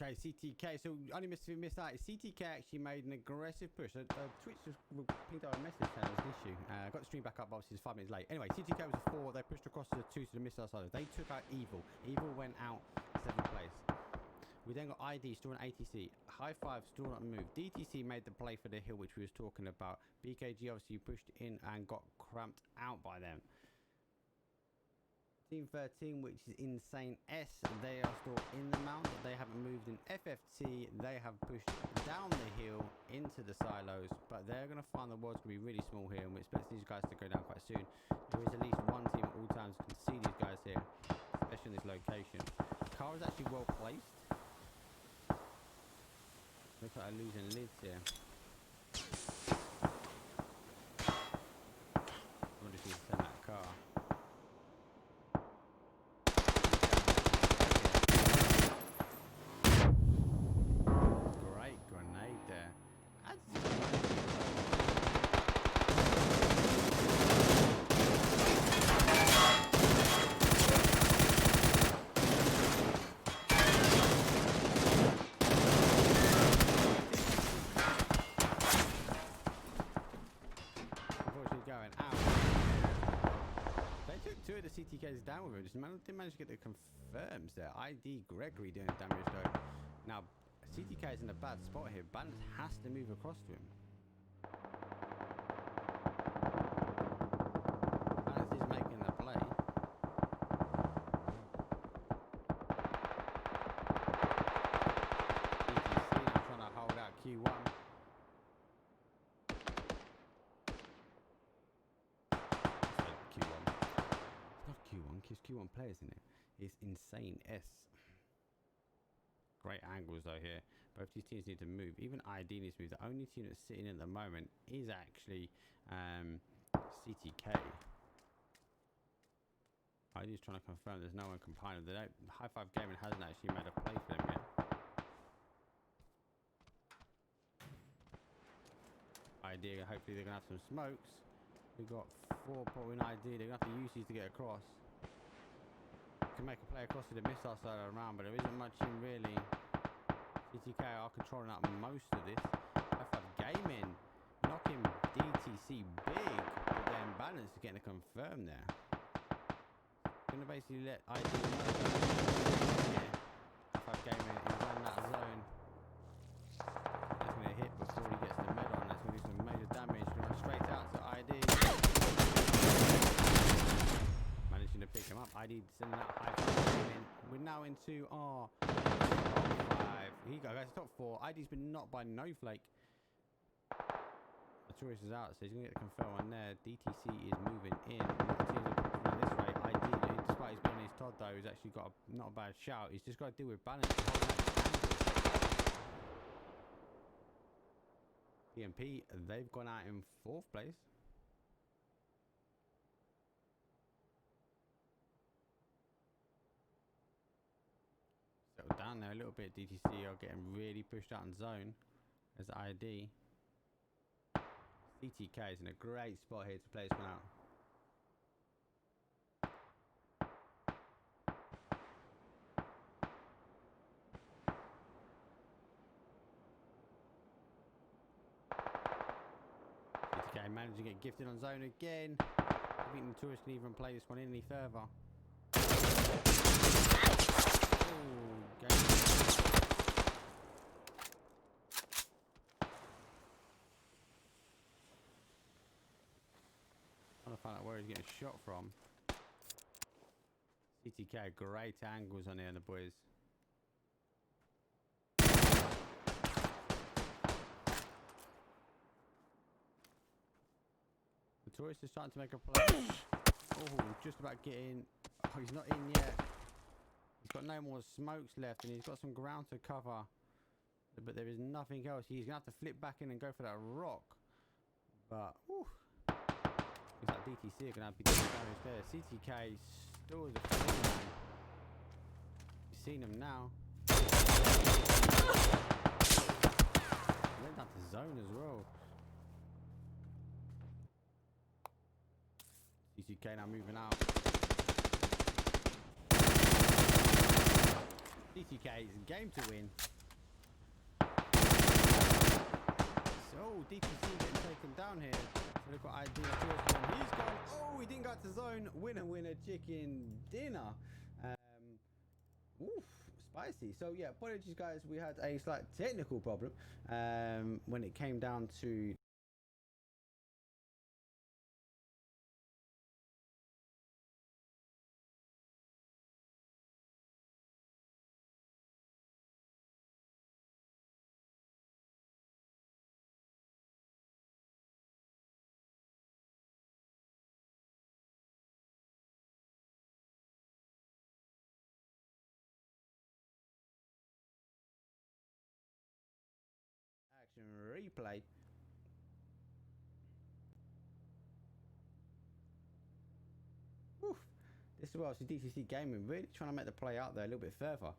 Okay, CTK. So only missed out. CTK actually made an aggressive push. Twitch just pinged out a message saying there was an issue. Got the stream back up, obviously it's 5 minutes late. Anyway, CTK was a 4. They pushed across to the 2 to the missile side. They took out Evil. Evil went out 7th place. We then got ID still on ATC. High Five still not moved. DTC made the play for the hill, which we was talking about. BKG obviously pushed in and got cramped out by them. Team 13, which is Insane S, they are still in the mount. They haven't moved in FFT. They have pushed down the hill into the silos, but they're going to find the world's going to be really small here, and we expect these guys to go down quite soon. There is at least one team at all times who can see these guys here, especially in this location. Car is actually well placed. Looks like they're losing lids here. I wonder if you can send that car. Great grenade there. Going out. They took 2 of the CTKs down with him. Just didn't manage to get the confirms there. ID Gregory doing damage though. Now CTK is in a bad spot here. Balance has to move across to him. Balance is making the play. DTC now trying to hold out Q1. Q1, because Q1 players in it. It's Insane S. Great angles though here. Both these teams need to move. Even ID needs to move. The only team that's sitting in at the moment is actually CTK. ID is trying to confirm there's no one compiling. They don't. High Five Gaming hasn't actually made a play for them yet. ID, hopefully they're gonna have some smokes. We've got 4 probably in ID. They're going to have to use these to get across. Can make a play across to the missile side of the round, but there isn't much in really. CTK are controlling up most of this. High-Five Gaming knocking DTC big, but then Balance is getting a confirm there. Going to basically let ID know. Yeah. High-Five Gaming is on that zone. That's going to hit before he gets the med on. That's going to do some major damage. Going straight out to ID. Managing to pick him up. ID sending that high five in. We're now into our top 5. Here you go, guys. Top 4. ID's been knocked by Snowflake. The tourist is out, so he's going to get the confirm one there. DTC is moving in. A lot of teams are pushing on this rate. ID, despite his being on his Todd, though, he's actually got a not a bad shout. He's just got to deal with balance. PMP, they've gone out in 4th place. Settle down there a little bit. DTC are getting really pushed out in zone as ID. CTK is in a great spot here to play this one out. CTK managing to get gifted on zone again. I think the tourists can even play this one any further. Trying to find out where he's getting shot from. CTK, great angles on here, the boys. The tourist is starting to make a play. Oh, just about getting. Oh, he's not in yet. He's got no more smokes left, and he's got some ground to cover. But there is nothing else. He's going to have to flip back in and go for that rock. But, whew. Looks like DTC are going to have to be doing damage there. CTK still is a man. You've seen him now. Went down to zone as well. CTK now moving out. DTK's game to win. So DTC getting taken down here. So they've got ID. He's gone. Oh, he didn't go to zone. Winner, winner, chicken dinner. Oof, spicy. So yeah, apologies guys. We had a slight technical problem when it came down to action replay. Oof. This is where obviously DCC Gaming really trying to make the play out there a little bit further.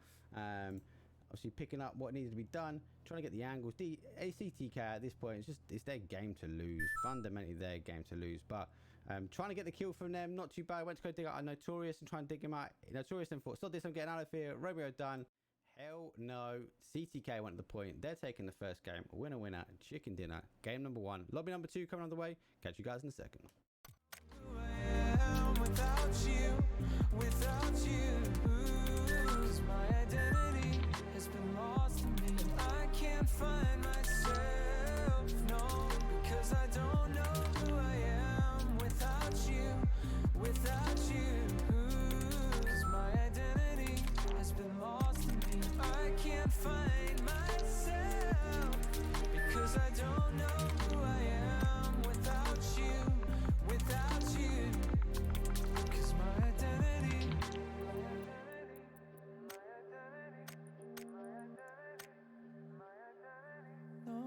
Obviously picking up what needs to be done, trying to get the angles. ACTK at this point, it's their game to lose. Fundamentally their game to lose. But trying to get the kill from them, not too bad. Went to go dig out a Notorious and try and dig him out. Notorious then thought, stop this, I'm getting out of here. Romeo done. Hell no. CTK went to the point. They're taking the first game. Winner, winner, chicken dinner. Game number 1. Lobby number 2 coming on the way. Catch you guys in a second. Without you, 'cause my identity has been lost in me. I can't find myself, no, because I don't know who I am without you, 'cause my identity has been lost in me. I can't find myself, because I don't know who I am without you. No,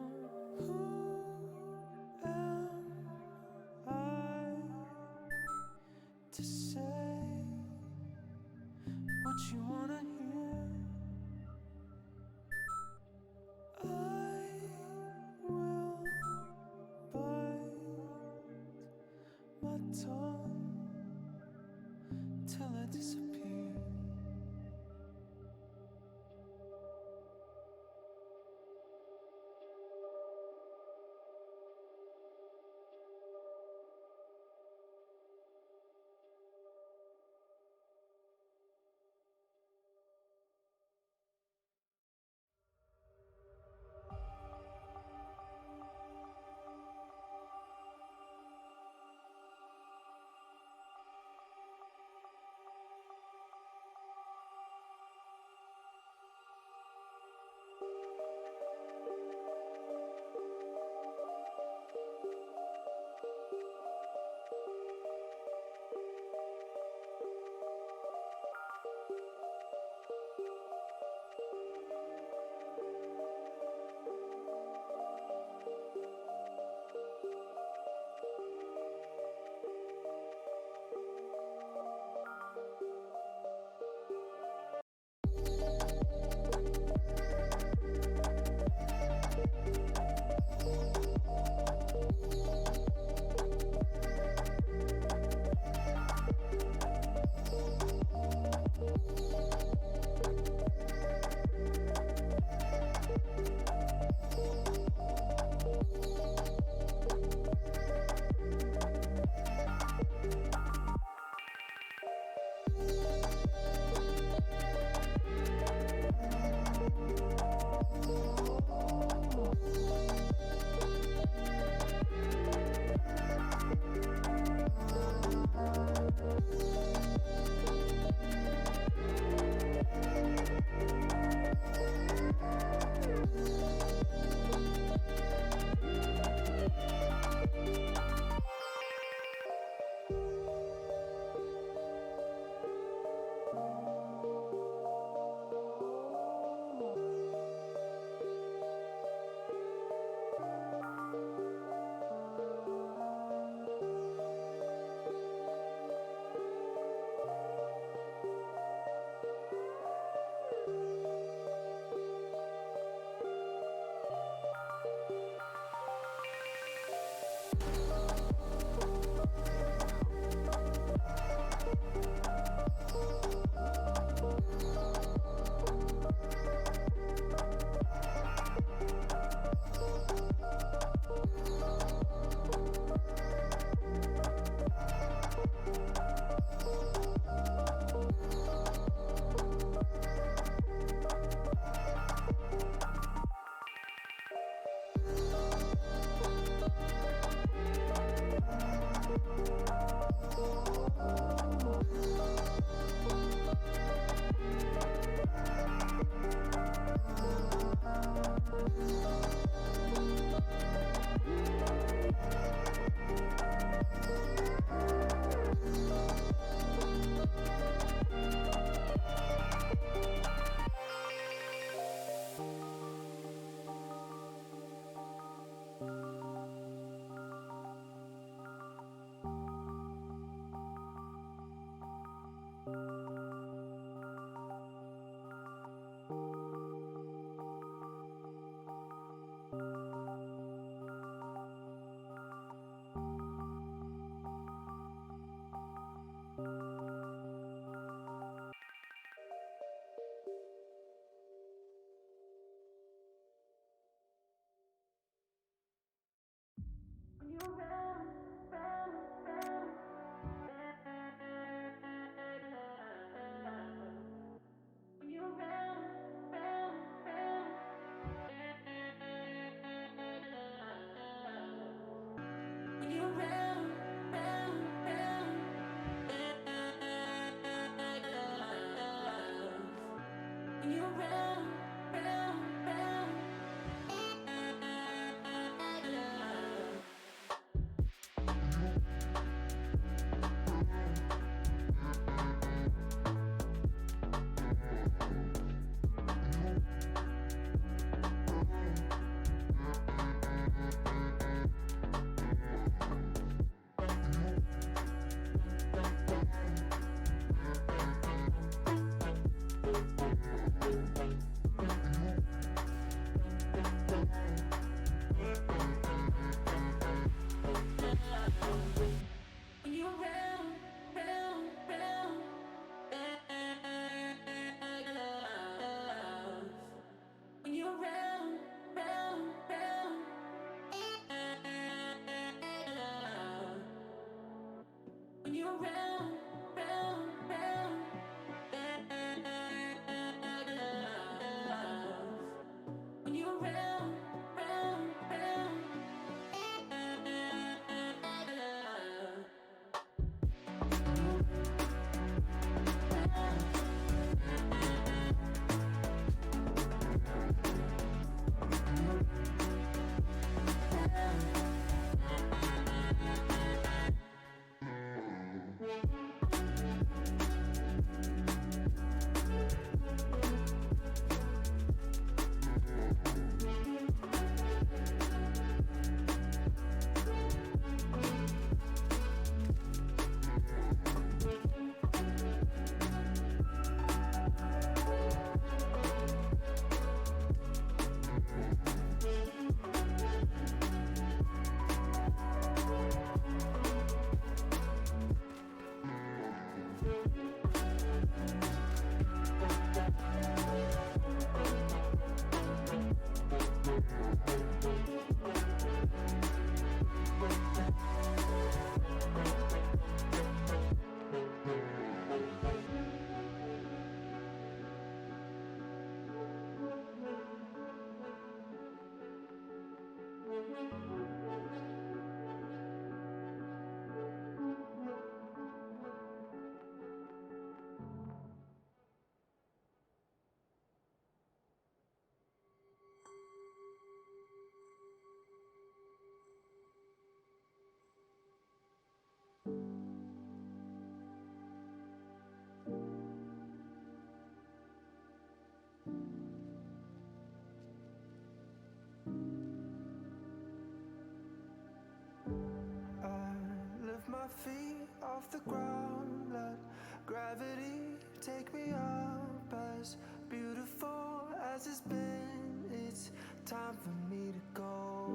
my feet off the ground, let gravity take me up. As beautiful as it's been, it's time for me to go.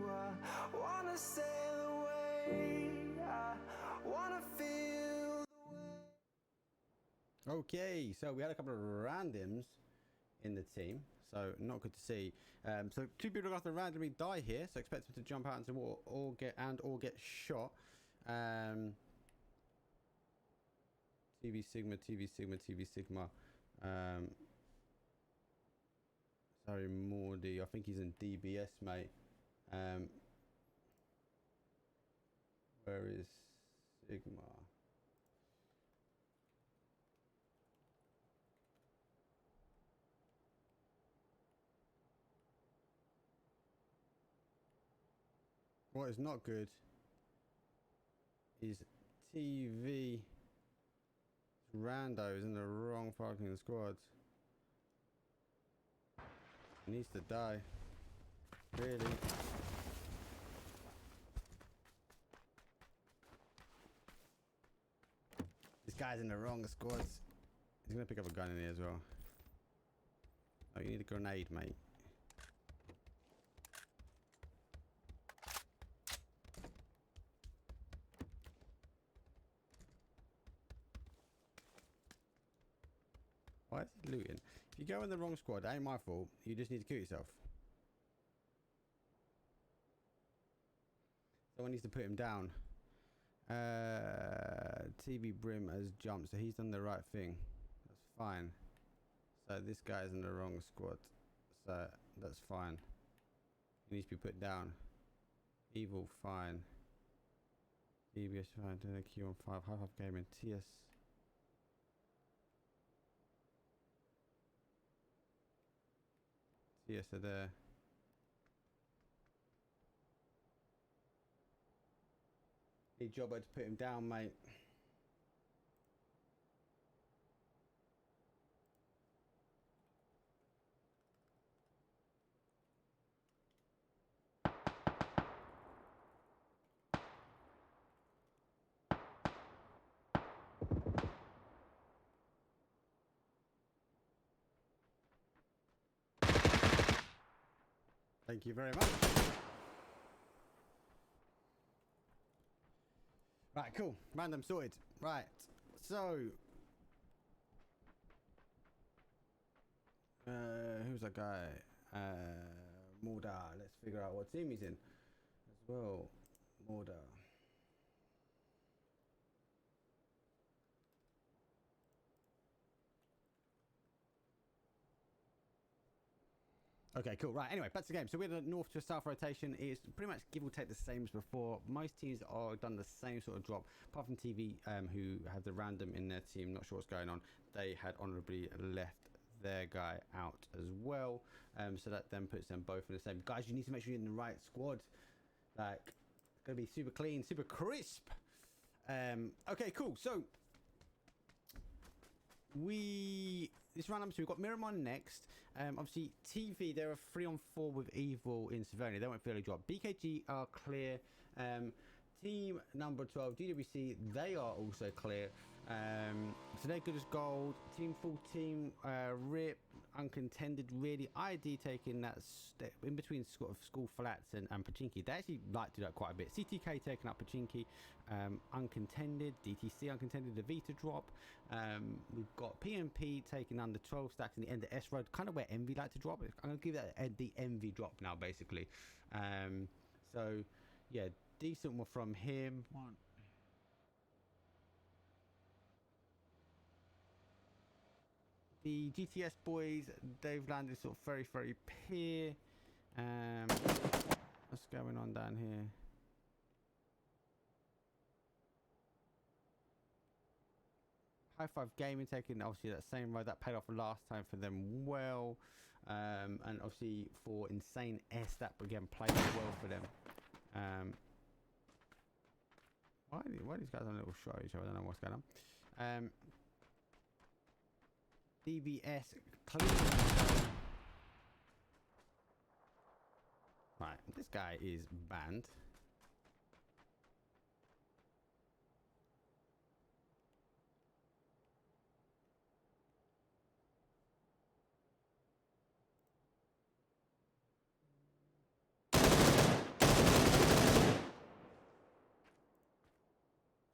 I wanna sail away, I wanna feel the way. Okay, so we had a couple of randoms in the team, so not good to see. So two people are going to randomly die here, so expect them to jump out into water or get shot. TV Sigma. Sorry, Mordy. I think he's in DBS, mate. Where is Sigma? What is not good is TV Rando is in the wrong fucking squad. He needs to die. Really. This guy's in the wrong squads. He's gonna pick up a gun in here as well. Oh, you need a grenade, mate. Why is he looting? If you go in the wrong squad, that ain't my fault. You just need to kill yourself. Someone needs to put him down. TV Brim has jumped, so he's done the right thing. That's fine. So this guy's in the wrong squad. So that's fine. He needs to be put down. Evil, fine. DBS, fine. Doing a Q on 5. High five gaming. TS. Yes, they're there. Need Jobber to put him down, mate. Thank you very much. Right, cool. Random sorted. Right, so who's that guy? Morda. Let's figure out what team he's in as well. Morda. Okay, cool. Right, anyway, back to the game. So we're in a north to a south rotation. It's pretty much give or take the same as before. Most teams are done the same sort of drop, apart from TV, who have the random in their team. Not sure what's going on. They had honorably left their guy out as well. So that then puts them both in the same. Guys, you need to make sure you're in the right squad. Like, it's going to be super clean, super crisp. Okay, cool. So this round number 2, we've got Miramon next. Obviously TV, they're a 3-on-4 with Evil in Severny. They won't fairly drop. BKG are clear. Team number 12 GWC, they are also clear. So they're good as gold. Team 14 RIP uncontended, really. ID taking that step in between sort of school flats and Pachinki. They actually like to do that quite a bit. CTK taking up Pachinki, uncontended. DTC uncontended, the Vita drop. We've got PMP taking under 12 stacks in the end of S Road, kind of where Envy like to drop. I'm gonna give that the Envy drop now, basically. So yeah, decent one from him. The GTS boys, they've landed sort of very, very peer. What's going on down here? High Five Gaming taking obviously that same road that paid off last time for them well. And obviously for Insane S, that again played well for them. Why are these guys on a little shot at each other? I don't know what's going on. DBS clean. Right, this guy is banned.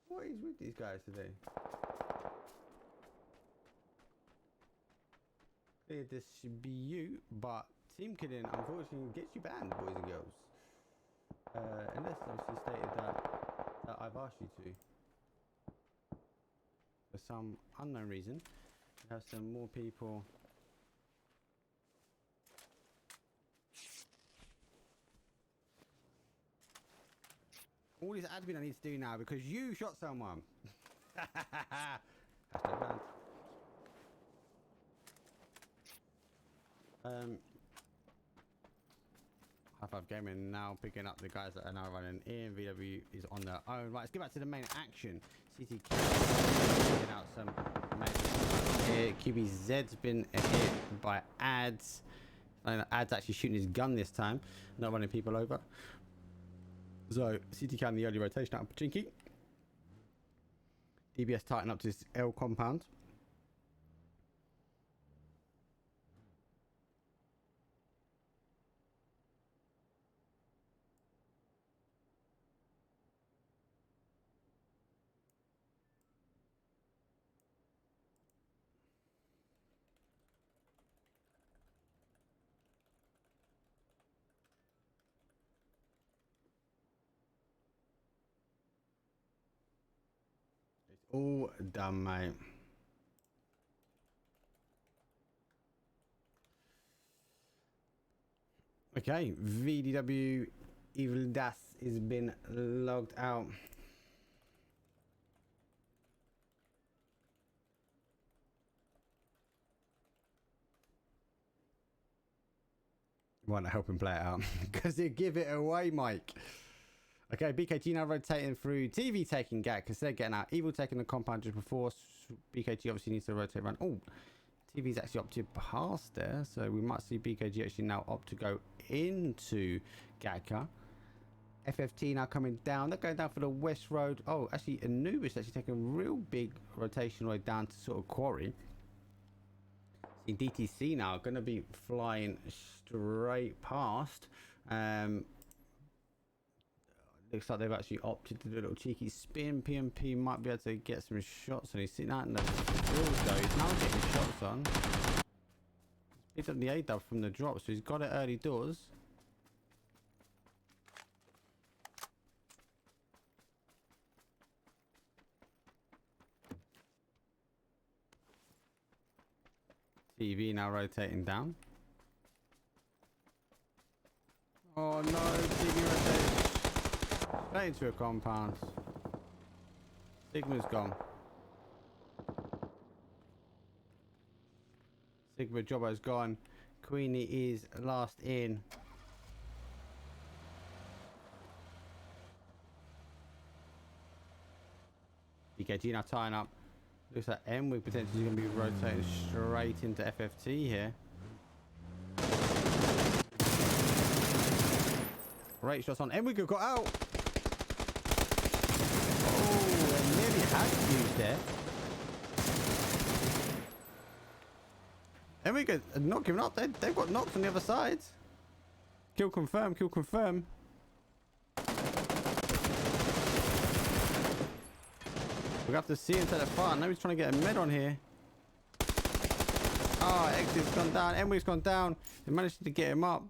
What is with these guys today? This should be you, but team killing unfortunately gets you banned, boys and girls. Unless obviously stated that I've asked you to. For some unknown reason, we have some more people. All this admin I need to do now because you shot someone. Hashtag banned. High Five Gaming now picking up the guys that are now running in. VW is on their own. Right, let's get back to the main action. CTQ picking out some here. QBZ's been hit by ads. Ads actually shooting his gun this time, not running people over. So CTK in the early rotation out of Pachinki. DBS tighten up to this L compound. All done, mate. Okay, VDW Evil Das has been logged out. Want to help him play it out because they give it away, Mike. Okay, BKG now rotating through. TV taking Gak because they're getting out. Evil taking the compound just before. BKG obviously needs to rotate around. Oh, TV's actually opted past there. So we might see BKG actually now opt to go into Gaka. FFT now coming down. They're going down for the West Road. Oh, actually Anubis actually taking a real big rotation way down to sort of Quarry. See DTC now going to be flying straight past. Looks like they've actually opted to do a little cheeky spin. PMP might be able to get some shots on. He's sitting out in the field though. He's now getting shots on. He's picked up the A-dub from the drop, so he's got it early doors. TV now rotating down. Oh no, TV rotating. Straight into a compound. Sigma's gone. Sigma Jobbo's gone. Queenie is last in. BKG now tying up. Looks like M with potentially going to be rotating straight into FFT here. Great shots on Enwick got out. Nearly had used there. Enrique are not giving up. They've got knocks on the other side. Kill confirm. Kill confirm. We have to see him take the far. Now he's trying to get a med on here. Oh, Exit's gone down. Enrique's gone down. They managed to get him up.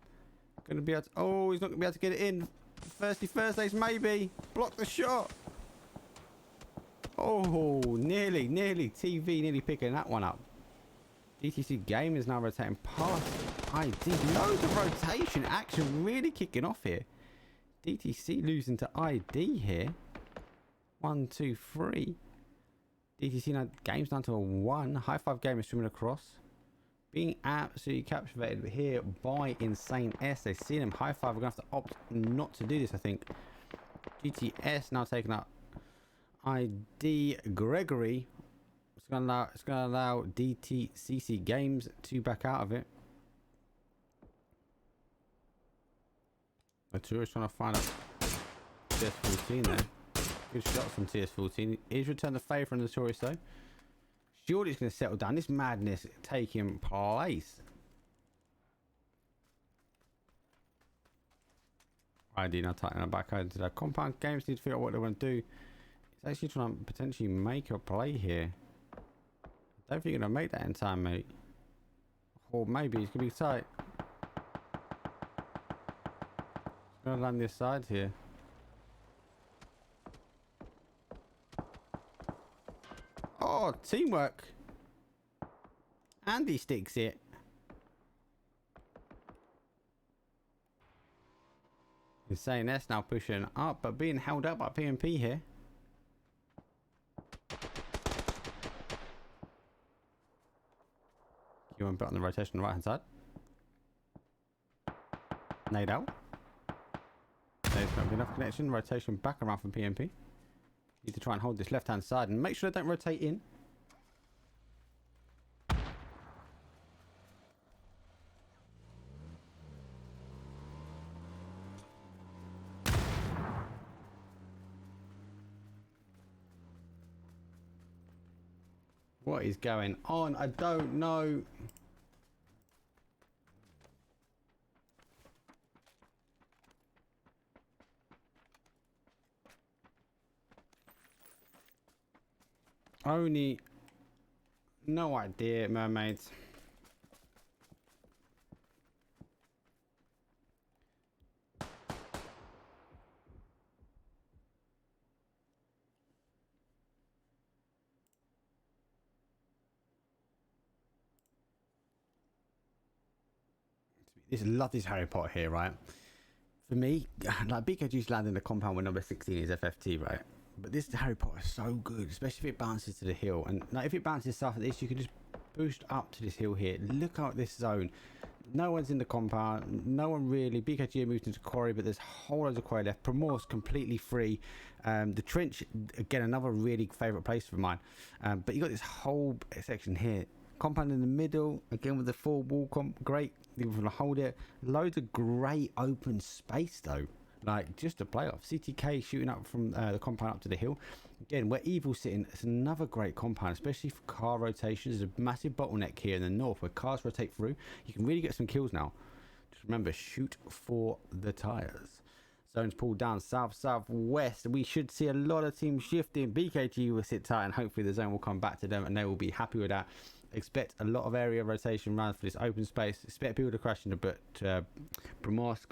Gonna be able to. Oh, he's not gonna be able to get it in. Thursdays maybe. Block the shot. Oh, nearly. TV nearly picking that one up. DTC game is now rotating past ID. Loads of rotation action really kicking off here. DTC losing to ID here. 1, 2, 3. DTC now game's down to a 1. High Five game is swimming across. Being absolutely captivated here by Insane S. They've seen him. High Five are going to have to opt not to do this, I think. GTS now taking up ID Gregory. It's going to allow DTCC Games to back out of it. Arturo's trying to find a TS14 there. Good shots from TS14. He's returned the favour from the Notorious though. Surely it's going to settle down. This madness taking place. ID now tightening our back into that. Compound Games need to figure out what they want to do. It's actually trying to potentially make a play here. I don't think you're going to make that in time, mate. Or maybe it's going to be tight. It's going to land this side here. Oh, teamwork. Andy sticks it. Insane S now pushing up, but being held up by PMP here. You want to put on the rotation on the right hand side. Nade out. There's not enough connection. Rotation back around from PMP. Need to try and hold this left hand side and make sure they don't rotate in. What is going on? I don't know. Only no idea, mermaids. Love this Harry Potter here, right? For me, like BKG's land in the compound where number 16 is FFT, right? But this Harry Potter is so good, especially if it bounces to the hill. And like, if it bounces south of this, you can just boost up to this hill here. Look out this zone. No one's in the compound. No one really. BKG moved into quarry, but there's whole loads of quarry left. Promor's completely free. The trench, again, another really favourite place for mine. But you got this whole section here. Compound in the middle, again with the full wall great. You want to hold it. Loads of great open space though. Like just a playoff. CTK shooting up from the compound up to the hill. Again, where Evil's sitting, it's another great compound, especially for car rotations. There's a massive bottleneck here in the north where cars rotate through. You can really get some kills now. Just remember, shoot for the tyres. Zones pulled down south, southwest. We should see a lot of teams shifting. BKG will sit tight and hopefully the zone will come back to them and they will be happy with that. Expect a lot of area rotation rounds for this open space. Expect people to crash into Primorsk.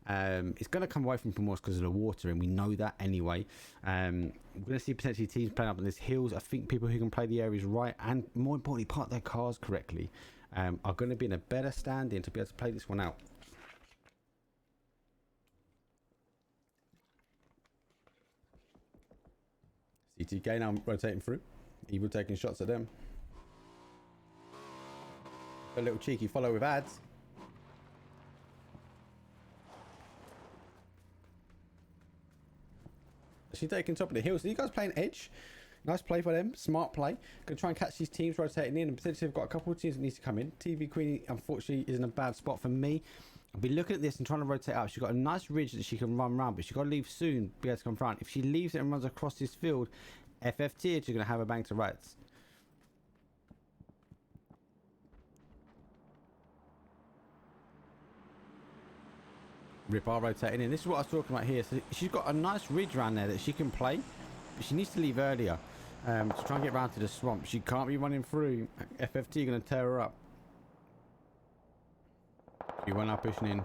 It's going to come away from Primorsk because of the water, and we know that anyway. We're going to see potentially teams playing up on these hills. I think people who can play the areas right and, more importantly, park their cars correctly are going to be in a better standing to be able to play this one out. CTK now rotating through. Evil taking shots at them. A little cheeky follow with ads. She's taking top of the hill. So you guys playing edge. Nice play for them. Smart play. Gonna try and catch these teams rotating in, and potentially have got a couple of teams that needs to come in. TV Queenie unfortunately is in a bad spot for me. I'll be looking at this and trying to rotate out. She's got a nice ridge that she can run around, but she's got to leave soon to be able to come front. If she leaves it and runs across this field, FFT, she's gonna have a bang to rights. Ripar rotating in. This is what I was talking about here. So she's got a nice ridge around there that she can play, but she needs to leave earlier to try and get round to the swamp. She can't be running through. FFT going to tear her up. You went up pushing in.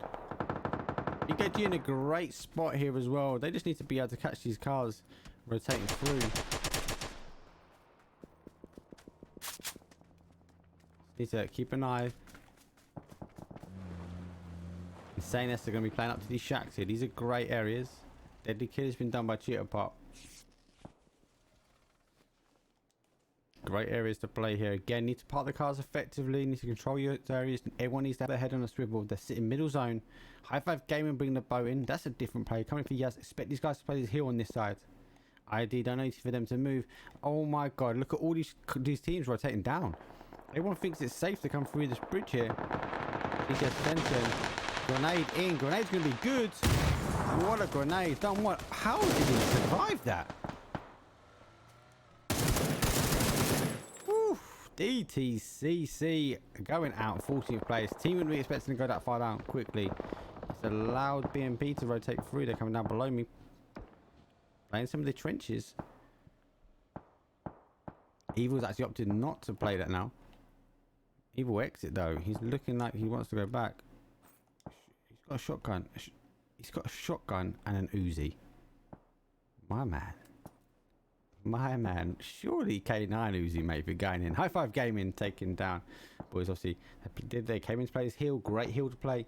You get you in a great spot here as well. They just need to be able to catch these cars rotating through. Need to keep an eye. Insane S are going to be playing up to these shacks here. These are great areas. Deadly kill has been done by Cheetah Pop. Great areas to play here. Again, need to park the cars effectively. Need to control your areas. Everyone needs to have their head on a swivel. They're sitting middle zone. High five game and bring the boat in. That's a different play. Coming for Yaz. Expect these guys to play this hill on this side. ID don't need for them to move. Oh my god. Look at all these teams rotating down. Everyone thinks it's safe to come through this bridge here. He's just Fenton. Grenade in. Grenade's going to be good. What a grenade. Done what? How did he survive that? Woo. DTCC going out 14th place. Team wouldn't be expecting to go that far down quickly. It's allowed BMP to rotate through. They're coming down below me. Playing some of the trenches. Evil's actually opted not to play that now. Evil exit though. He's looking like he wants to go back. He's got a shotgun. He's got a shotgun and an Uzi. My man. My man. Surely K9 Uzi maybe going in. High five gaming taken down. Boys obviously they came into play this hill. Great hill to play.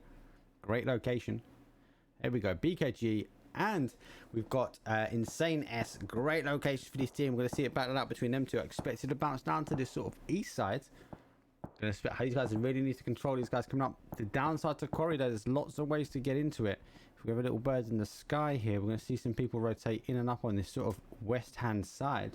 Great location. Here we go, BKG, and we've got Insane S. Great location for this team. We're going to see it battle out between them two. I expected to bounce down to this sort of east side. Gonna expect how these guys really need to control these guys coming up. The downside to corridor, there's lots of ways to get into it. If we have a little birds in the sky here, we're going to see some people rotate in and up on this sort of west hand side.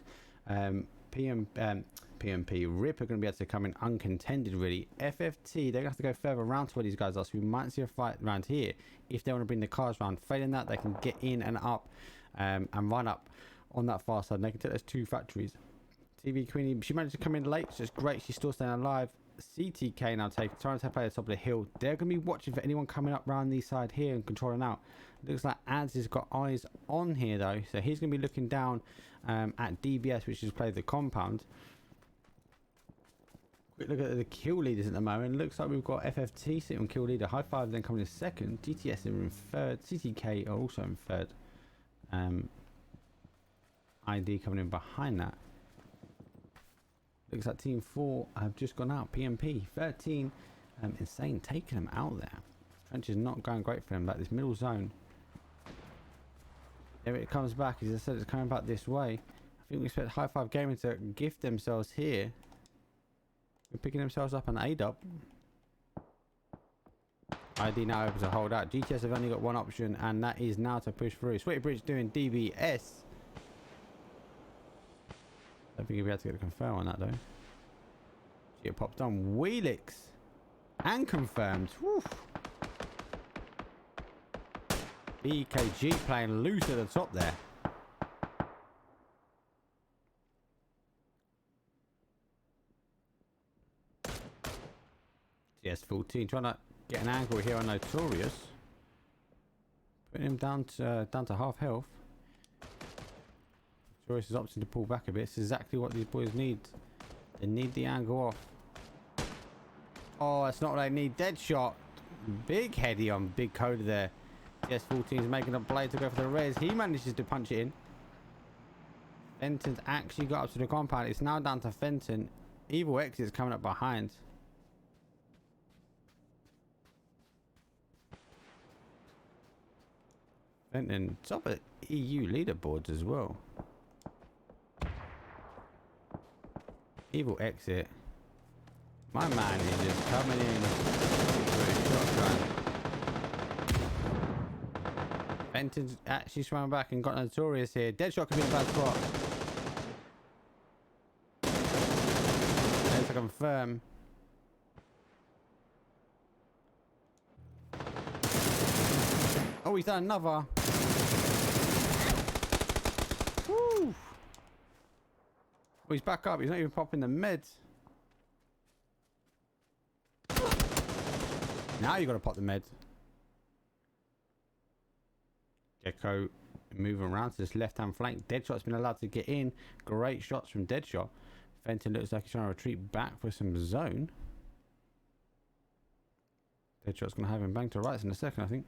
PMP Rip are going to be able to come in uncontended really. FFT, they're going to have to go further around to where these guys are, so we might see a fight around here if they want to bring the cars around. Failing that, they can get in and up and run up on that far side, and they can take those two factories. TV Queenie, she managed to come in late, so it's great, she's still staying alive. CTK now trying to play at the top of the hill. They're going to be watching for anyone coming up around this side here and controlling out. Looks like Ads has got eyes on here though, so he's going to be looking down at DBS, which has played the compound. Quick look at the kill leaders at the moment. Looks like we've got FFT sitting on kill leader. High Five then coming in second. GTS are in third. CTK are also in third. ID coming in behind that. Looks like team 4 have just gone out. PMP 13. Insane taking them out there. Trench is not going great for them. Like this middle zone. There it comes back. As I said, it's coming back this way. I think we expect High Five Gaming to gift themselves here. They're picking themselves up an A-dub. ID now able to hold out. GTS have only got one option, and that is now to push through. Sweaty Bridge doing DBS. I don't think you'll be able to get a confirm on that though. See it popped on. Wheelix and confirmed. Woof. BKG playing loose at the top there. CS14 trying to get an angle here on Notorious. Putting him down to half health. Notorious is opting to pull back a bit. It's exactly what these boys need. They need the angle off. Oh, that's not what they need. Dead shot. Big heady on Big Coda there. CS14 is making a play to go for the res. He manages to punch it in. Fenton's actually got up to the compound. It's now down to Fenton. Evil X is coming up behind. Fenton top of EU leaderboards as well. Evil exit. My man is just coming in with a shotgun. Fenton's actually swung back and got Notorious here. Deadshot could be in a bad spot. There's a confirm. Oh, he's done another. Woo! Oh, he's back up. He's not even popping the meds. Now you got to pop the meds. Gecko moving around to this left-hand flank. Deadshot's been allowed to get in. Great shots from Deadshot. Fenton looks like he's trying to retreat back for some zone. Deadshot's going to have him bang to rights in a second, I think.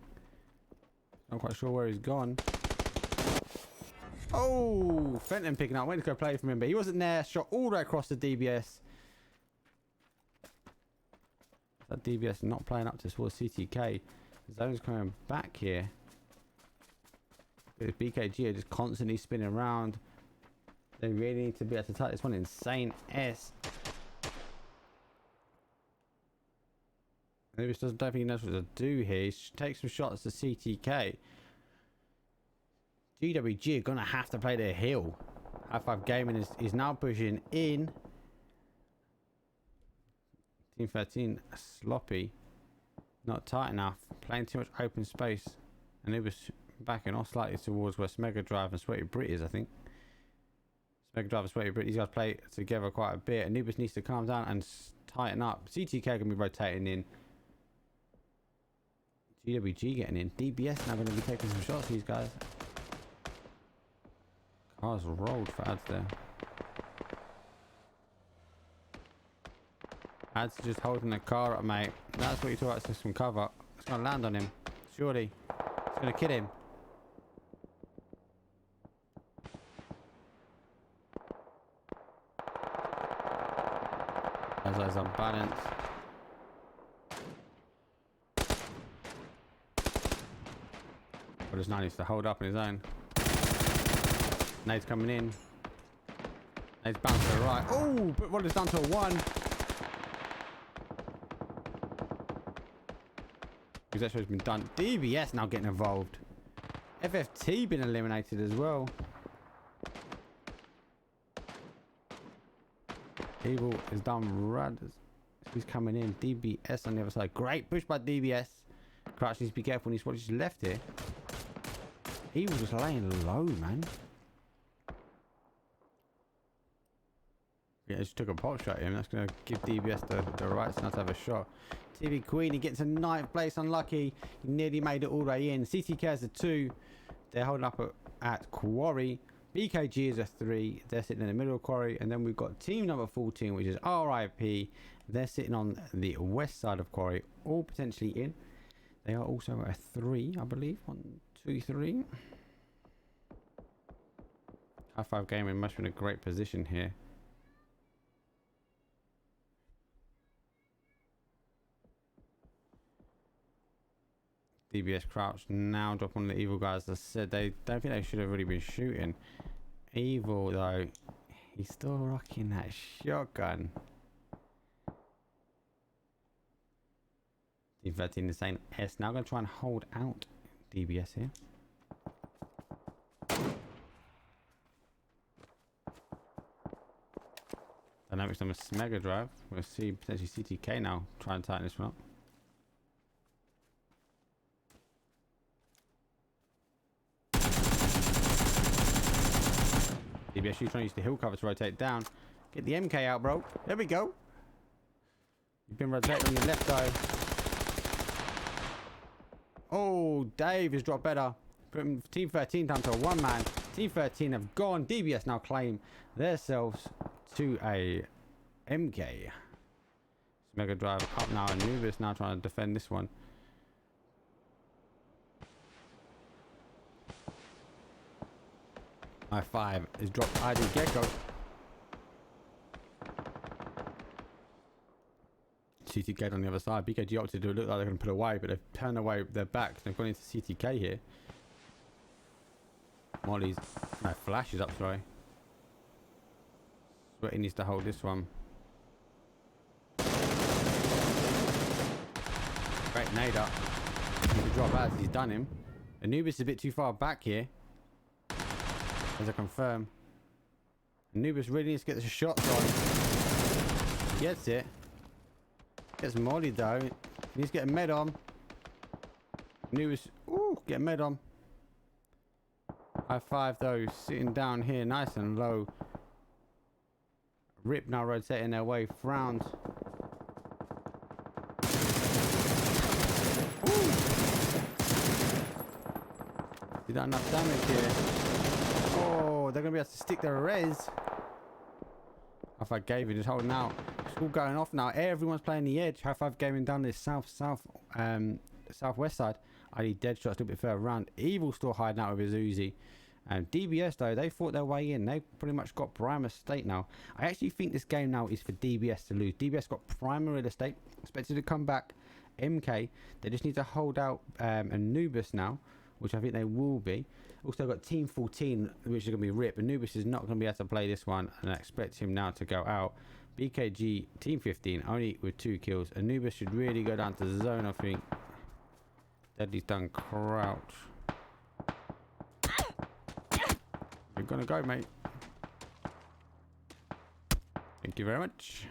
Not quite sure where he's gone. Oh, Fenton picking up. Went to go play from him, but he wasn't there. Shot all the way across the DBS. That DBS not playing up to towards CTK. The zone's coming back here. This BKG are just constantly spinning around. They really need to be able to touch this one. Insane S. Maybe just don't think he knows what to do here. He takes some shots to CTK. GWG are going to have to play their hill. High Five Gaming is now pushing in. Team 13 sloppy. Not tight enough. Playing too much open space. And it was backing off slightly towards where Mega Drive and Sweaty Brit is, I think. Mega Drive and Sweaty Brit, these guys play together quite a bit. Anubis needs to calm down and tighten up. CTK can be rotating in. GWG getting in. DBS now going to be taking some shots, these guys. Cars rolled for Ads there. Ads just holding the car up, mate. That's what you talk about, some cover. It's going to land on him. Surely. It's going to kill him. As I was unbalanced. But it's nice to hold up on his own. Nade's coming in. Nade's bounced to the right. Oh, but what is down to a 1. Because that's what's been done. DBS now getting involved. FFT been eliminated as well. Evil is done rad. He's coming in. DBS on the other side. Great push by DBS. Crouch needs to be careful when he's watching his left here. Evil just laying low, man. Yeah, just took a pop shot at him. That's going to give DBS the right now to have a shot. TV Queen, he gets a 9th place. Unlucky. He nearly made it all the way in. CTK is a 2. They're holding up at Quarry. BKG is a 3. They're sitting in the middle of Quarry. And then we've got team number 14, which is RIP. They're sitting on the west side of Quarry. All potentially in. They are also a 3, I believe. 1, 2, 3. High Five Gaming must be in a great position here. DBS Crouch now drop on the Evil guys. As I said, they don't think they should have really been shooting. Evil though, he's still rocking that shotgun. Team 13 is saying S. Now going to try and hold out DBS here. Dynamics on a Mega Drive. We'll see potentially CTK now try and tighten this one up. DBS trying to use the hill cover to rotate down. Get the MK out, bro. There we go. You've been rotating on your left though. Oh, Dave has dropped better. Putting Team 13 down to a 1-man. Team 13 have gone. DBS now claim themselves to a MK. Mega Drive up now. Anubis now trying to defend this one. I5 is dropped ID Gecko. CTK on the other side. BKG opted to look like they're going to put away, but they've turned away their backs. They've gone into CTK here. Molly's no flashes up, sorry. Sweaty needs to hold this one. Great nade up. He can drop out as he's done him. Anubis is a bit too far back here. As I confirm. Anubis really needs to get the shots on. Gets it. Gets Molly though. He needs to get a med on. Anubis, ooh, get a med on. I5 though, sitting down here nice and low. Rip now rotating their way. Frowns. Ooh. Did that enough damage here? Oh, they're going to be able to stick their res. High Five Gaming just holding out. It's all going off now. Everyone's playing the edge. High Five Gaming down this southwest side. I need dead shots a little bit further around. Evil still hiding out with his Uzi. DBS though, they fought their way in. They pretty much got prime estate now. I actually think this game now is for DBS to lose. DBS got prime real estate. Expected to come back. MK. They just need to hold out Anubis now, which I think they will be. Also got Team 14, which is going to be Rip. Anubis is not going to be able to play this one, and I expect him now to go out. BKG Team 15 only with 2 kills. Anubis should really go down to the zone, I think. Deadly's done crouch. You're gonna go, mate. Thank you very much.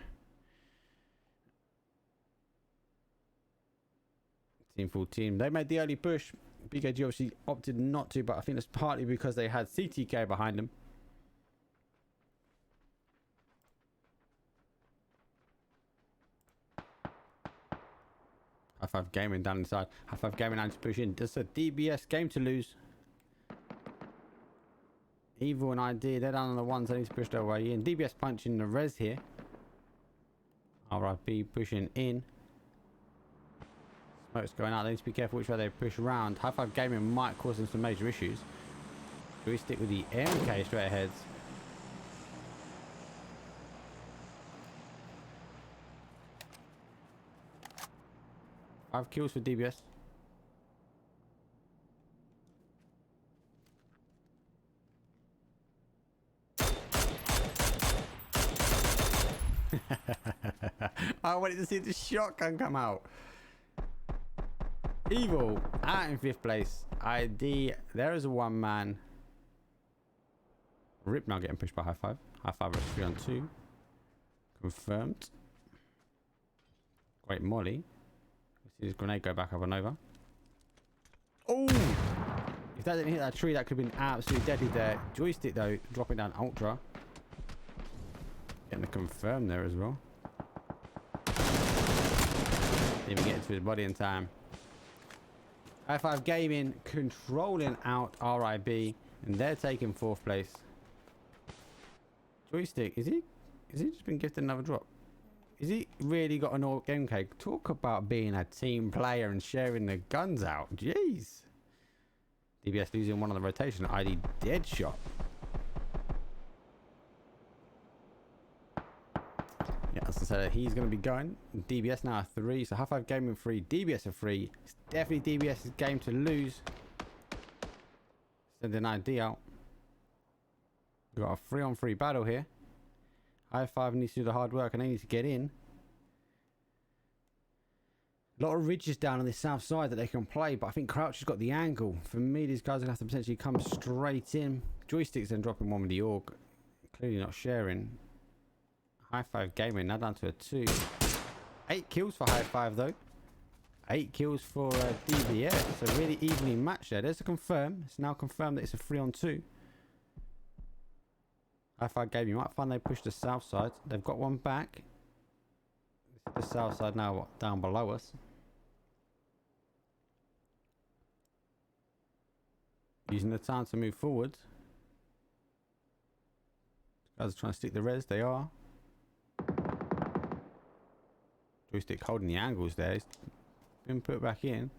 Team 14. They made the early push. BKG obviously opted not to, but I think it's partly because they had CTK behind them. High Five Gaming down inside. High Five Gaming now to push in. Just a DBS game to lose. Evil and ID, they're down on the ones that need to push their way in. DBS punching the res here. RIP pushing in. Smoke's going out. They need to be careful which way they push around. High Five Gaming might cause them some major issues. Do we stick with the MK straight ahead? 5 kills for DBS. I wanted to see the shotgun come out. Evil out in 5th place. ID. There is a 1-man. Rip now getting pushed by High Five. High Five is 3 on 2. Confirmed. Great molly. See this grenade go back up and over. Oh! If that didn't hit that tree, that could have been absolutely deadly there. Joystick though, dropping down ultra. Getting the confirm there as well. Didn't even get into his body in time. High Five Gaming controlling out RIB, and they're taking 4th place. Joystick, is he just been gifted another drop? Is he really got an all game cake? Talk about being a team player and sharing the guns out. Jeez. DBS losing one on the rotation. ID dead shot. Yeah, as I said, he's going to be going. DBS now a 3. So High Five Gaming 3. DBS a 3. It's definitely DBS's game to lose. Send an ID out. We've got a 3-on-3 battle here. High Five needs to do the hard work and they need to get in. A lot of ridges down on the south side that they can play, but I think Crouch has got the angle. For me, these guys are going to have to potentially come straight in. Joysticks then dropping one with the AUG. Clearly not sharing. High Five Gaming now down to a 2. 8 kills for High Five though. 8 kills for DBS. So really evenly matched there. There's a confirm. It's now confirmed that it's a 3-on-2. High Five Gaming. You might find they push the south side. They've got one back. The south side now down below us. Using the time to move forward. Guys are trying to stick the res. They are. Joystick holding the angles there. It's been put back in.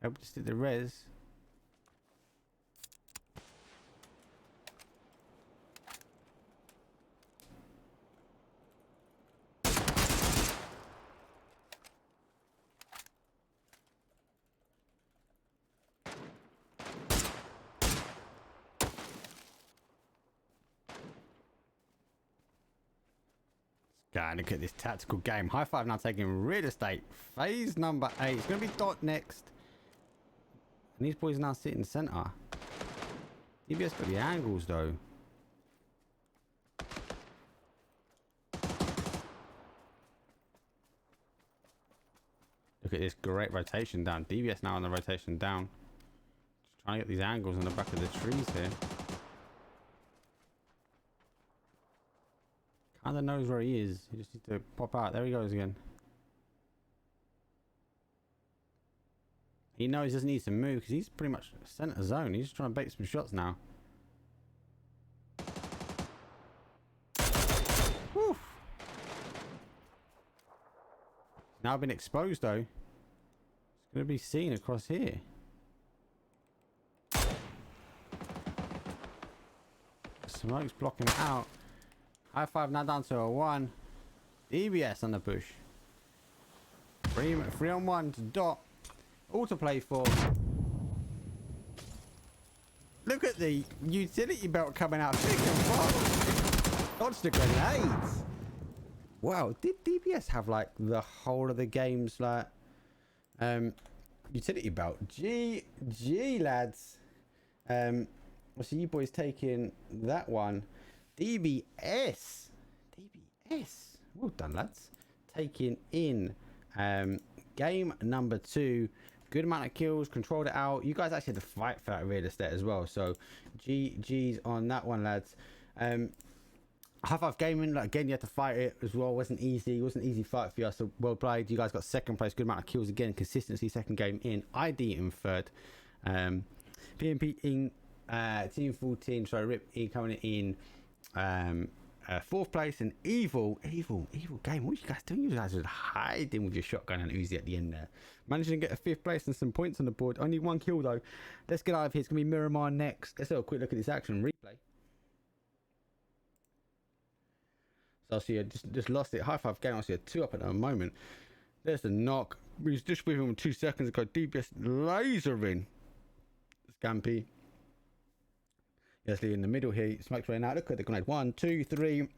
Able to stick the res. God, look at this tactical game. High Five now taking real estate. Phase number 8. It's going to be Dot next. And these boys now sitting center. DBS got the angles though. Look at this great rotation down. DBS now on the rotation down. Just trying to get these angles on the back of the trees here. Kinda knows where he is. He just needs to pop out. There he goes again. He knows he doesn't need to move because he's pretty much center zone. He's just trying to bait some shots now. Woo. Now been exposed though. It's going to be seen across here. Smoke's blocking it out. High Five now down to a 1. DBS on the push. 3-on-1 to Dot. All to play for. Look at the utility belt coming out thick and fast. Dodge the grenades. Wow, did DBS have like the whole of the game's like utility belt? GG lads. So you boys taking that one. DBS. Well done, lads. Taking in game number 2. Good amount of kills, controlled it out. You guys actually had to fight for that real estate as well. So GG's on that one, lads. High Five Gaming, like, again, you had to fight it as well. It wasn't easy. It wasn't an easy fight for you. So well played. You guys got 2nd place. Good amount of kills again. Consistency, 2nd game in. ID in 3rd. PMP in Team 14. Sorry, Rip in coming in 4th place. And evil game. What are you guys doing? You guys are hiding with your shotgun and Uzi at the end there. Managing to get a 5th place and some points on the board. Only 1 kill though. Let's get out of here. It's gonna be Miramar next. Let's have a quick look at this action replay. So I see I just lost it. High Five Game. I see a 2 up at the moment. There's the knock. We was just with him 2 seconds ago. DBS lasering Scampy. Leslie in the middle here. Smoke's running out. Look at the grenade. 1, 2, 3,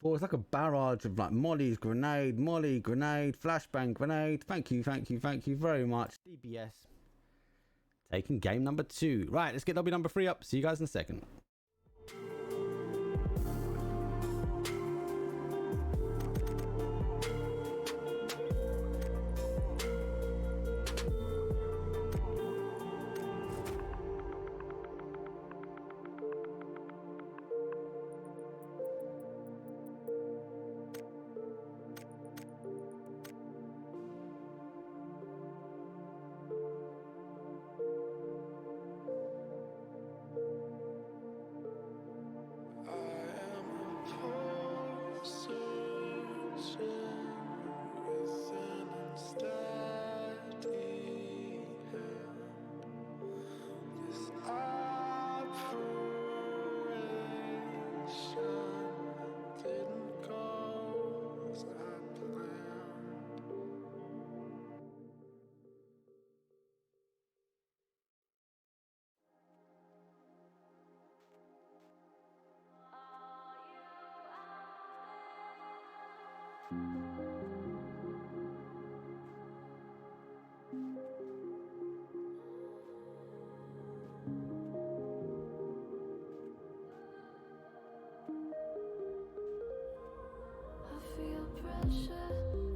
4. It's like a barrage of like Molly's grenade, Molly grenade, flashbang grenade. Thank you very much. DBS. Taking game number 2. Right, let's get lobby number 3 up. See you guys in a second.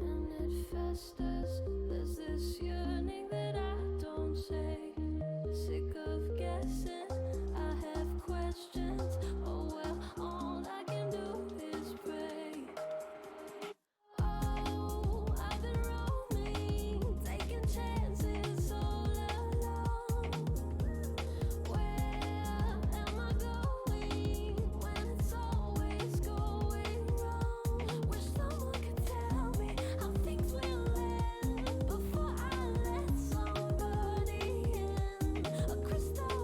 And it festers. There's this yearning that I don't say. Sick of guessing, I have questions. Oh well, all I can do is pray. Oh, I've been roaming, taking chances all along. Where am I going when it's always going wrong? Wish someone could tell me how things will end before I let somebody in. A crystal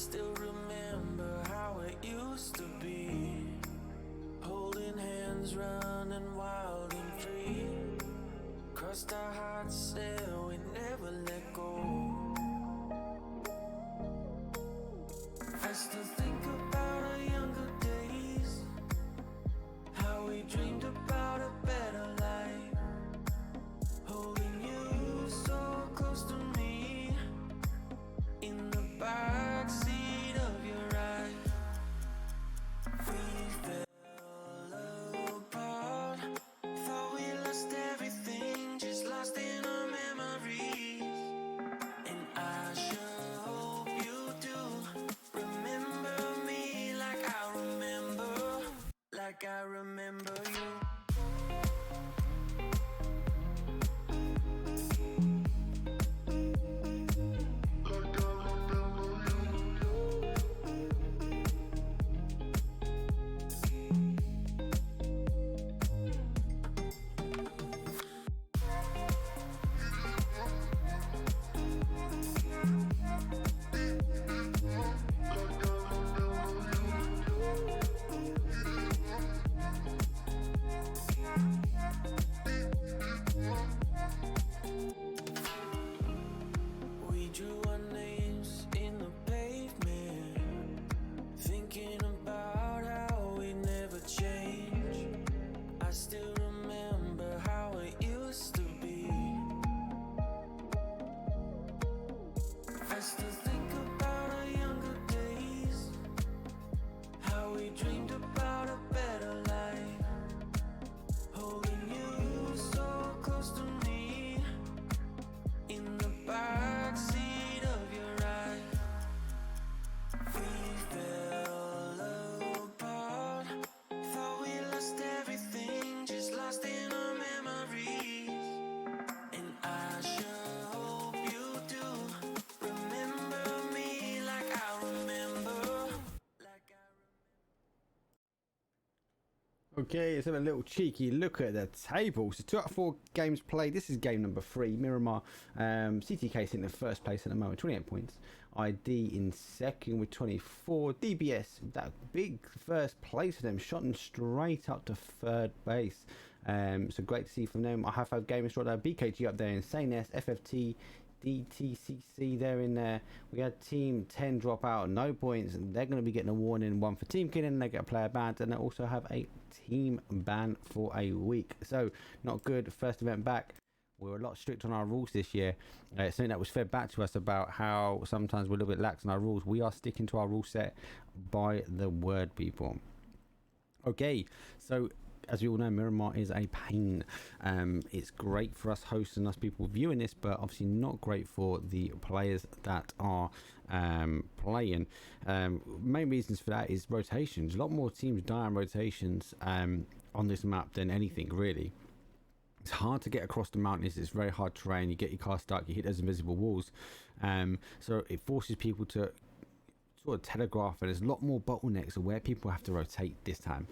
still remember how it used to be. Holding hands, running wild and free. Crossed our hearts, said we never let go. I still think about our younger days, how we dreamed about a better life. Holding you so close to me, in the backseat of your ride. We fell apart, thought we lost everything, just lost in our memories. And I sure hope you do remember me like I remember you. We drew our names in the pavement, thinking about how we never change. I still remember how it used to be. I still think about our younger days, how we dreamed about a better life. Holding you so close to me, in the backseat of your ride. We fell apart, thought we lost everything, just lost in our memories. And I sure hope you do remember me like I remember. Okay, let's have a little cheeky look at the table. So 2 out of 4 games played. This is game number 3. Miramar, CTK in the first place at the moment, 28 points. ID in second with 24. DBS, that big first place for them, shotting straight up to third base. So great to see from them. I have 5 gamers right there. BKG up there, Insane S, FFT, DTCC there in there. We had Team 10 drop out, no points, and they're going to be getting a warning, one for team killing. They get a player banned, and they also have a team ban for a week. So not good. First event back. We were a lot strict on our rules this year. Something that was fed back to us about how sometimes we're a little bit lax on our rules. We are sticking to our rule set by the word, people. Okay, so as we all know, Miramar is a pain. It's great for us hosts and us people viewing this, but obviously not great for the players that are playing. Main reasons for that is rotations. A lot more teams die on rotations on this map than anything, really. It's hard to get across the mountains. It's very hard terrain. You get your car stuck. You hit those invisible walls. So it forces people to sort of telegraph, and there's a lot more bottlenecks of where people have to rotate this time.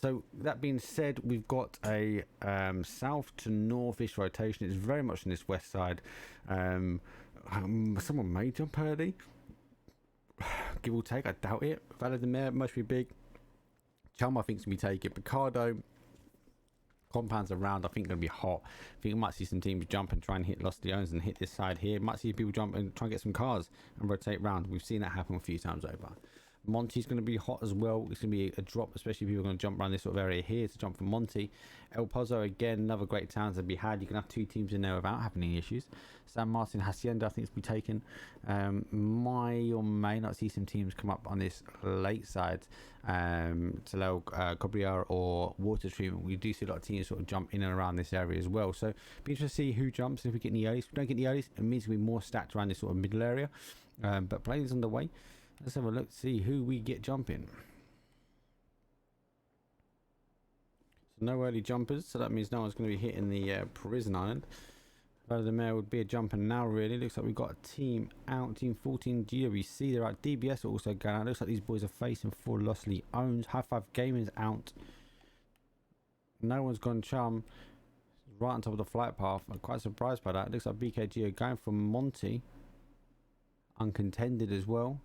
So that being said, we've got a south to northish rotation. It's very much on this west side. Someone may jump early, give or take. I doubt it. Vladimir must be big. Chum, I think, is going to be taken. Picardo, compounds around, I think, going to be hot. I think we might see some teams jump and try and hit Los Leones and hit this side here. Might see people jump and try and get some cars and rotate round. We've seen that happen a few times over. Monty's going to be hot as well. It's going to be a drop, especially if people are going to jump around this sort of area here to jump from Monty. El Pozo, again, another great town to be had. You can have 2 teams in there without having any issues. San Martin Hacienda, I think, is to be taken. May or may not see some teams come up on this late side. Talel, Cobriar or Water Treatment. We do see a lot of teams sort of jump in and around this area as well. So be interested to see who jumps. If we get any earlies, if we don't get any earlies, it means we'll be more stacked around this sort of middle area. But playing is underway. Let's have a look to see who we get jumping. So no early jumpers, so that means no one's going to be hitting the prison island. Vladimir would be a jumper now, really. Looks like we've got a team out. Team 14 GWC, they're out. DBS are also going out. Looks like these boys are facing for Los Leones. High Five Gaming's out. No one's gone Chum. Right on top of the flight path. I'm quite surprised by that. Looks like BKG are going for Monty. uncontended as well.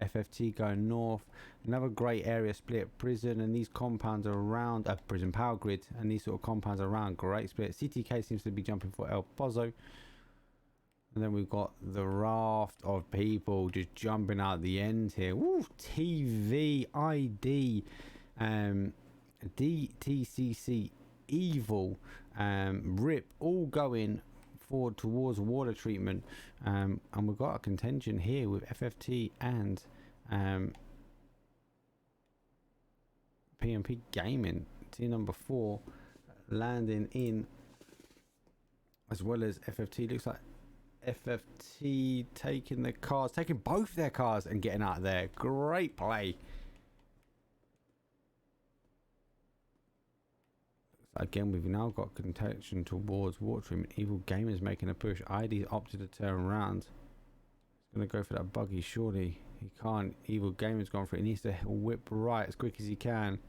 FFT going north. Another great area split. Prison and these compounds around prison power grid and these sort of compounds around. Great split. CTK seems to be jumping for El Pozo. And then we've got the raft of people just jumping out the end here. Woo! TV, ID, DTCC, Evil, RIP, all going forward towards water treatment. And we've got a contention here with FFT and PMP Gaming. Team number 4 landing in, as well as FFT. Looks like FFT taking the cars, taking both their cars and getting out of there. Great play. Again, we've now got contention towards water treatment. Evil Gamers making a push. ID opted to turn around. He's going to go for that buggy, surely. He can't. Evil Gamers gone for it. He needs to whip right as quick as he can.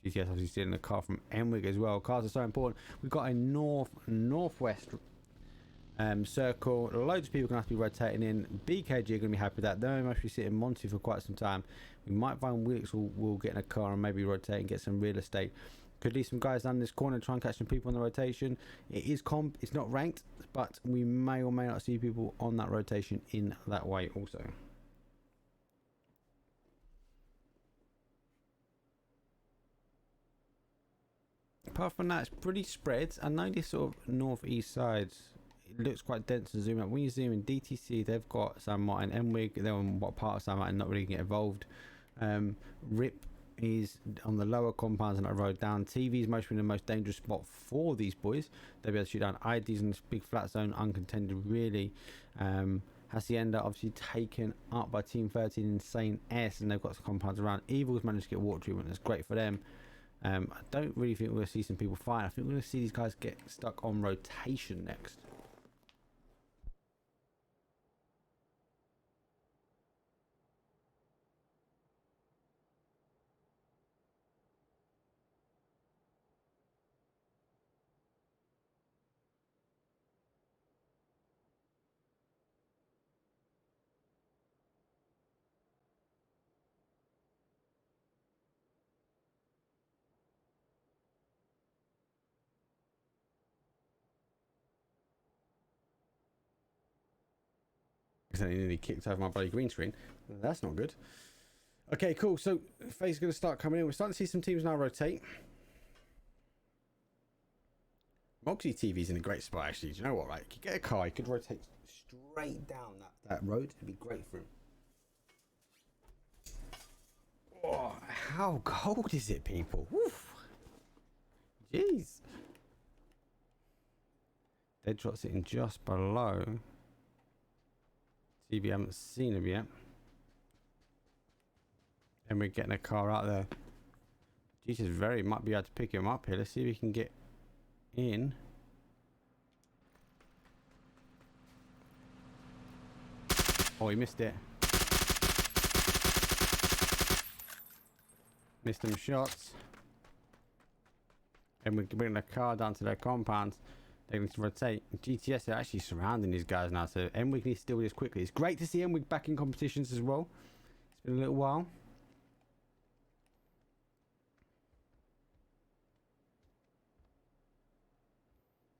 GTS obviously stealing the car from Enwig as well. Cars are so important. We've got a northwest circle. Loads of people are going to have to be rotating in. BKG are going to be happy with that. They must be sitting Monty for quite some time. We might find Wilix will get in a car and maybe rotate and get some real estate. Could leave some guys down this corner and try and catch some people on the rotation. It is comp, it's not ranked, but we may or may not see people on that rotation in that way also. Apart from that, it's pretty spread. I know this sort of northeast sides, it looks quite dense and zoom out. When you zoom in, DTC, they've got San Martin, Enwig, they're on what part of San Martin, not really get involved. RIP is on the lower compounds on that road down. TV is mostly the most dangerous spot for these boys. They'll be able to shoot down IDs in this big flat zone, uncontended really. Hacienda obviously taken up by Team 13 Insane S, and they've got some compounds around. Evil's managed to get water treatment, that's great for them. I don't really think we're going to see some people fight. I think we're going to see these guys get stuck on rotation next. I nearly kicked over my bloody green screen. That's not good. Okay, cool. So phase is going to start coming in. We're starting to see some teams now rotate. Moxie TV's in a great spot actually. Do you know what? Right, you could get a car. You could rotate straight down that road. It'd be great for him. Oh, how cold is it, people? Woof. Jeez. Dead shot sitting just below. TV, haven't seen him yet. And we're getting a car out there. Jesus, very might be able to pick him up here. Let's see if we can get in. Oh, he missed it. Missed them shots. And we're bringing the car down to their compound. They're going to rotate. GTS are actually surrounding these guys now, so Enwig needs to deal with this quickly. It's great to see Enwig back in competitions as well. It's been a little while.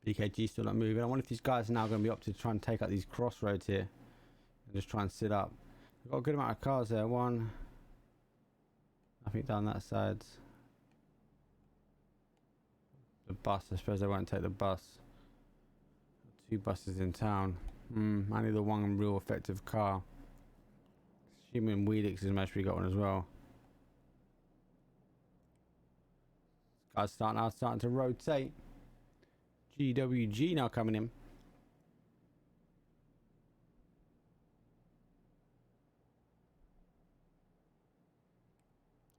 BKG still not moving. I wonder if these guys are now going to be up to try and take out these crossroads here and just try and sit up. We've got a good amount of cars there. One, I think down that side. The bus, I suppose they won't take the bus. 2 buses in town. Only the one real effective car. Assuming Weedix has actually got one as well. Guys starting to rotate. GWG now coming in.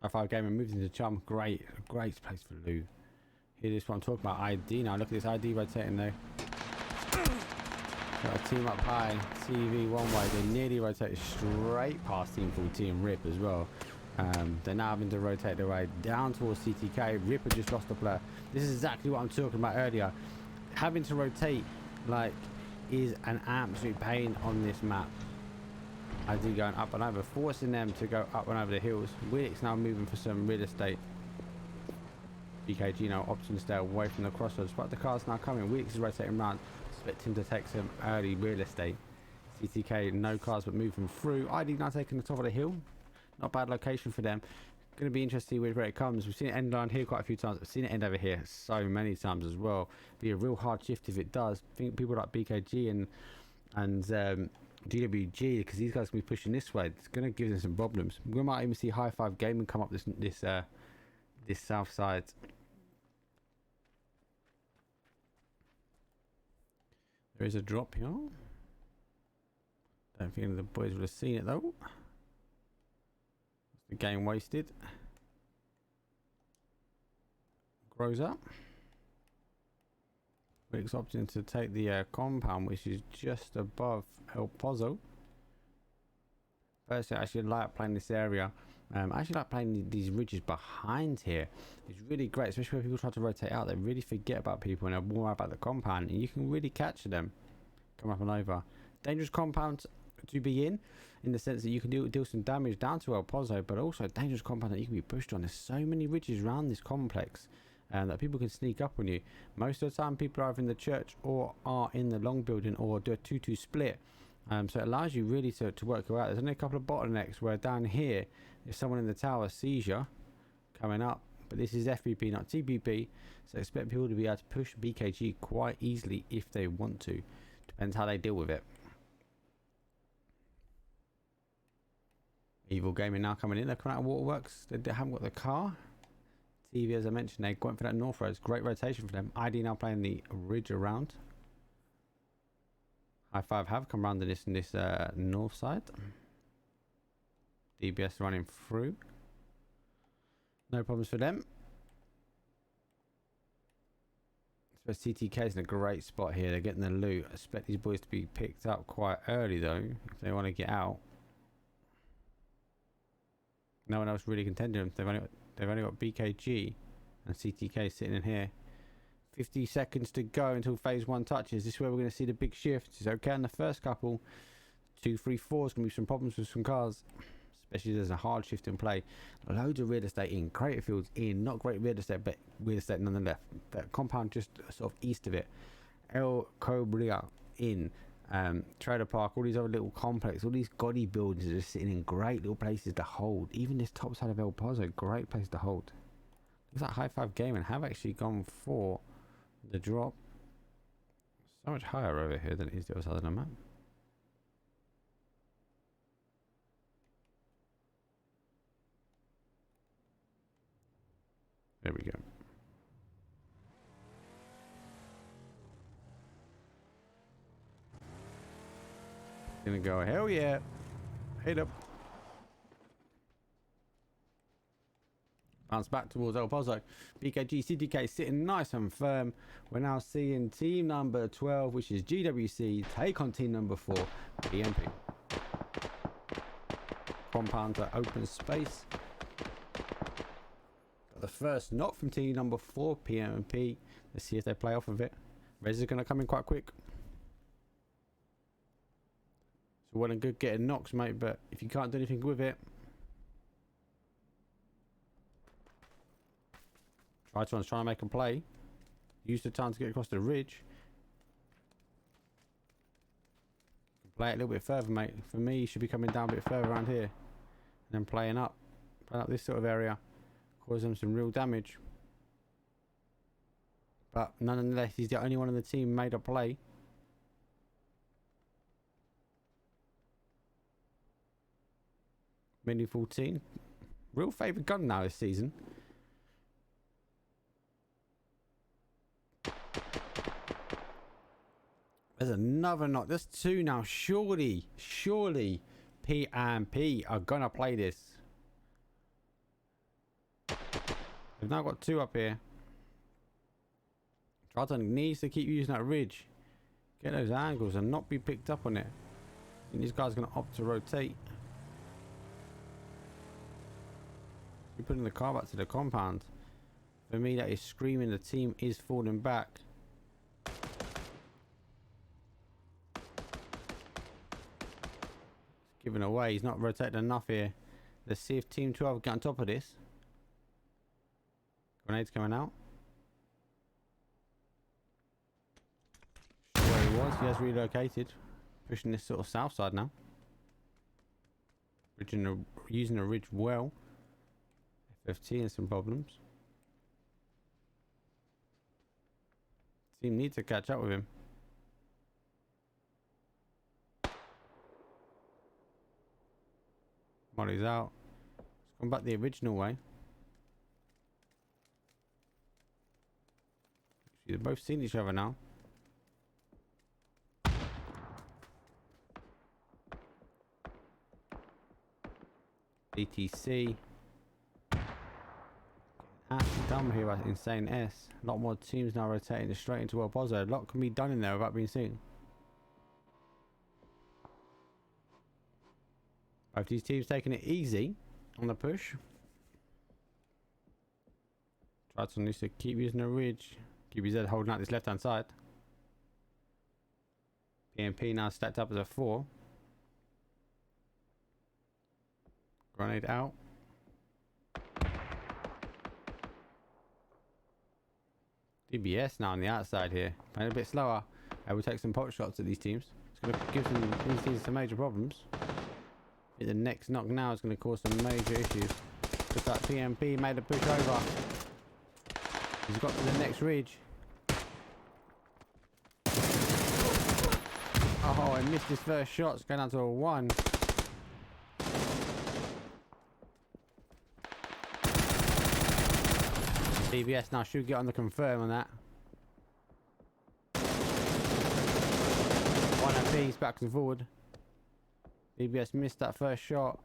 F5 Gamer moves into Chum. Great place for Lou. Here is what I'm talking about. ID now. Look at this ID rotating there. Got a team up high. TV one way. They nearly rotated straight past Team 14 RIP as well. They're now having to rotate their way down towards CTK. Ripper just lost a player. This is exactly what I'm talking about earlier. Having to rotate like is an absolute pain on this map. I do going up and over, forcing them to go up and over the hills. Willick's now moving for some real estate. BKG now opting to stay away from the crossroads, but the car's now coming. Willick is rotating around, expect him to take some early real estate. CTK, no cars but moving through. ID now taking the top of the hill. Not bad location for them. Going to be interesting where it comes. We've seen it end down here quite a few times. We've seen it end over here so many times as well. Be a real hard shift if it does. I think people like BKG and GWG, because these guys can be pushing this way. It's going to give them some problems. We might even see High Five Gaming come up this south side. There is a drop here. Don't think any of the boys would have seen it though. The game wasted. Grows up. Rick's opting to take the compound, which is just above El Pozo. Personally, I actually like playing this area. I actually like playing these ridges behind here. It's really great, especially when people try to rotate out. They really forget about people and they're more about the compound, and you can really catch them. Come up and over. Dangerous compound to be in the sense that you can deal some damage down to El Pozo, but also a dangerous compound that you can be pushed on. There's so many ridges around this complex that people can sneak up on you. Most of the time people are either in the church or are in the long building or do a 2-2 split, so it allows you really to work out. There's only a couple of bottlenecks where down here if someone in the tower sees you coming up, but this is FBP not TBP, so expect people to be able to push BKG quite easily if they want to. Depends how they deal with it. Evil Gaming now coming in. They're coming out of Waterworks. They haven't got the car. TV, as I mentioned, they're going for that north road. It's great rotation for them. ID now playing the ridge around. High Five have come around to this north side. DBS running through. No problems for them. So CTK is in a great spot here. They're getting the loot. I expect these boys to be picked up quite early though, if they want to get out. No one else really contending them. They've only got BKG and CTK sitting in here. 50 seconds to go until phase 1 touches. This is where we're going to see the big shift. It's okay in the first couple. 2, 3, 4 is going to be some problems with some cars, especially there's a hard shift in play. Loads of real estate in, crater fields in, not great real estate, but real estate nonetheless. That compound just sort of east of it. El Cobria in. Trailer Park, all these other little complexes, all these gaudy buildings are just sitting in great little places to hold. Even this top side of El Pozo, great place to hold. Looks like High Five Gaming have actually gone for the drop. So much higher over here than it is the other side of the map. There we go. Gonna go, hell yeah. Head up. Bounce back towards El Pozo. BKG CDK sitting nice and firm. We're now seeing team number 12, which is GWC, take on team number 4, PMP. Compound to open space. Got the first knock from team number 4, PMP. Let's see if they play off of it. Rez is going to come in quite quick. So well and good getting knocks, mate, but if you can't do anything with it, trying to make a play. Use the time to get across the ridge. Play it a little bit further, mate. For me, you should be coming down a bit further around here. And then playing up this sort of area. Cause them some real damage. But nonetheless, he's the only one on the team made a play. Mini 14. Real favourite gun now this season. There's another knock. There's 2 now. Surely P and P are gonna play this. They've now got 2 up here. Triton needs to keep using that ridge. Get those angles and not be picked up on it. And these guys are gonna opt to rotate. We're putting the car back to the compound. For me, that is screaming the team is falling back. It's giving away. He's not rotating enough here. Let's see if Team 12 get on top of this. Grenades coming out. Where he was, he has relocated. Pushing this sort of south side now. Using the ridge well. FFT and some problems. Team needs to catch up with him. Molly's out. Let's come back the original way. They've both seen each other now. DTC. Actually done here by Insane S. A lot more teams now rotating straight into El Pozo. A lot can be done in there without being seen. Both these teams taking it easy on the push. Triton needs to keep using the ridge. QBZ holding out this left hand side. PMP now stacked up as a 4. Grenade out. DBS now on the outside here. Playing a bit slower. We'll take some pot shots at these teams. It's going to give these teams some major problems. I think the next knock now is going to cause some major issues. Just like PMP made a push over. He's got to the next ridge. Oh, I missed his first shot. It's going down to a 1. DBS now should get on the confirm on that. 1 apiece, back and forward. DBS missed that first shot.